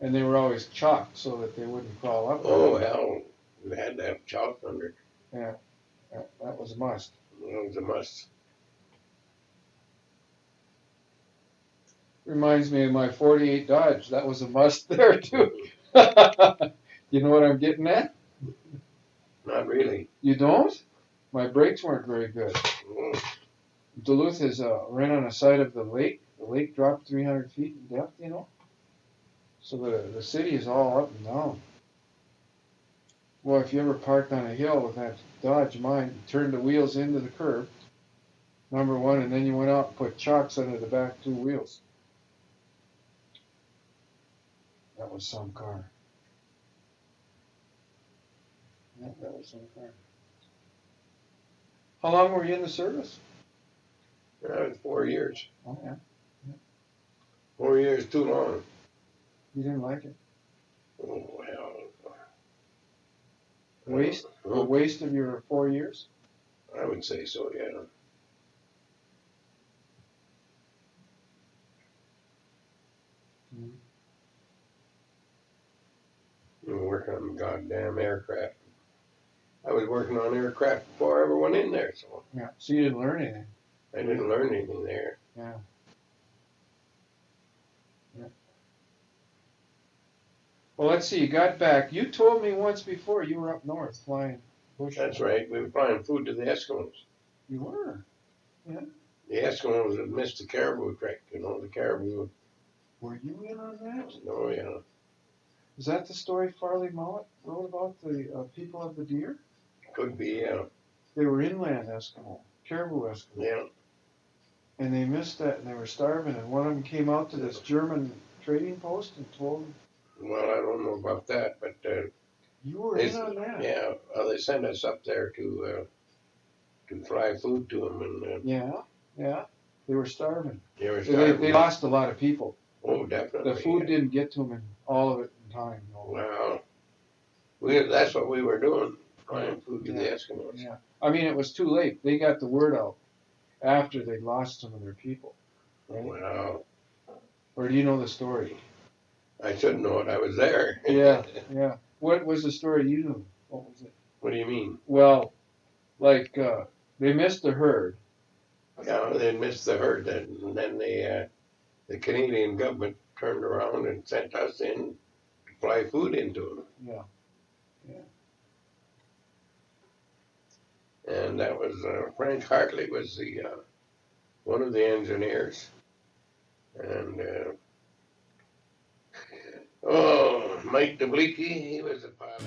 And they were always chalked so that they wouldn't crawl up. Oh hell, you had to have chalk under it. Yeah. That was a must. That was a must. Reminds me of my 48 Dodge. That was a must there too. You know what I'm getting at? Not really. You don't? My brakes weren't very good. Oh, Duluth is right on the side of the lake. The lake dropped 300 feet in depth, you know. So the city is all up and down. Well, if you ever parked on a hill with that Dodge mine, you turned the wheels into the curb, number one, and then you went out and put chocks under the back 2 wheels. That was some car. Yeah, that was some car. How long were you in the service? that was 4 years. Oh, yeah. 4 years too long. You didn't like it? Oh hell. Waste? A waste of your 4 years? I would say so. Yeah. Mm. You were working on goddamn aircraft. I was working on aircraft before I ever went in there, so Yeah. So you didn't learn anything? I didn't learn anything there. Yeah. Yeah. Well, let's see. You got back. You told me once before you were up north flying bush. That's right. We were flying food to the Eskimos. You were. The Eskimos had missed the caribou trek. You know, the caribou. Were you in on that? Oh yeah. Is that the story Farley Mowat wrote about the people of the deer? Could be. Yeah. They were inland Eskimo, caribou Eskimo. Yeah. And they missed that, and they were starving. And one of them came out to this German trading post and told them. Well, I don't know about that, but You were in on that. Yeah, they sent us up there to fly food to them, and Yeah. They were starving. they were They starving. lost a lot of people. Oh, definitely. The food didn't get to them in all of it in time. No. Well, that's what we were doing, flying food to the Eskimos. Yeah. I mean, it was too late. They got the word out after they lost some of their people. Right? Wow. Or do you know the story? I should know it. I was there. Yeah. What was the story you knew? What was it? What do you mean? Well, like they missed the herd. Yeah, they missed the herd, and then the Canadian government turned around and sent us in to fly food into them. Yeah. And that was Frank Hartley was the one of the engineers, and Mike DeBleaky, he was a pilot.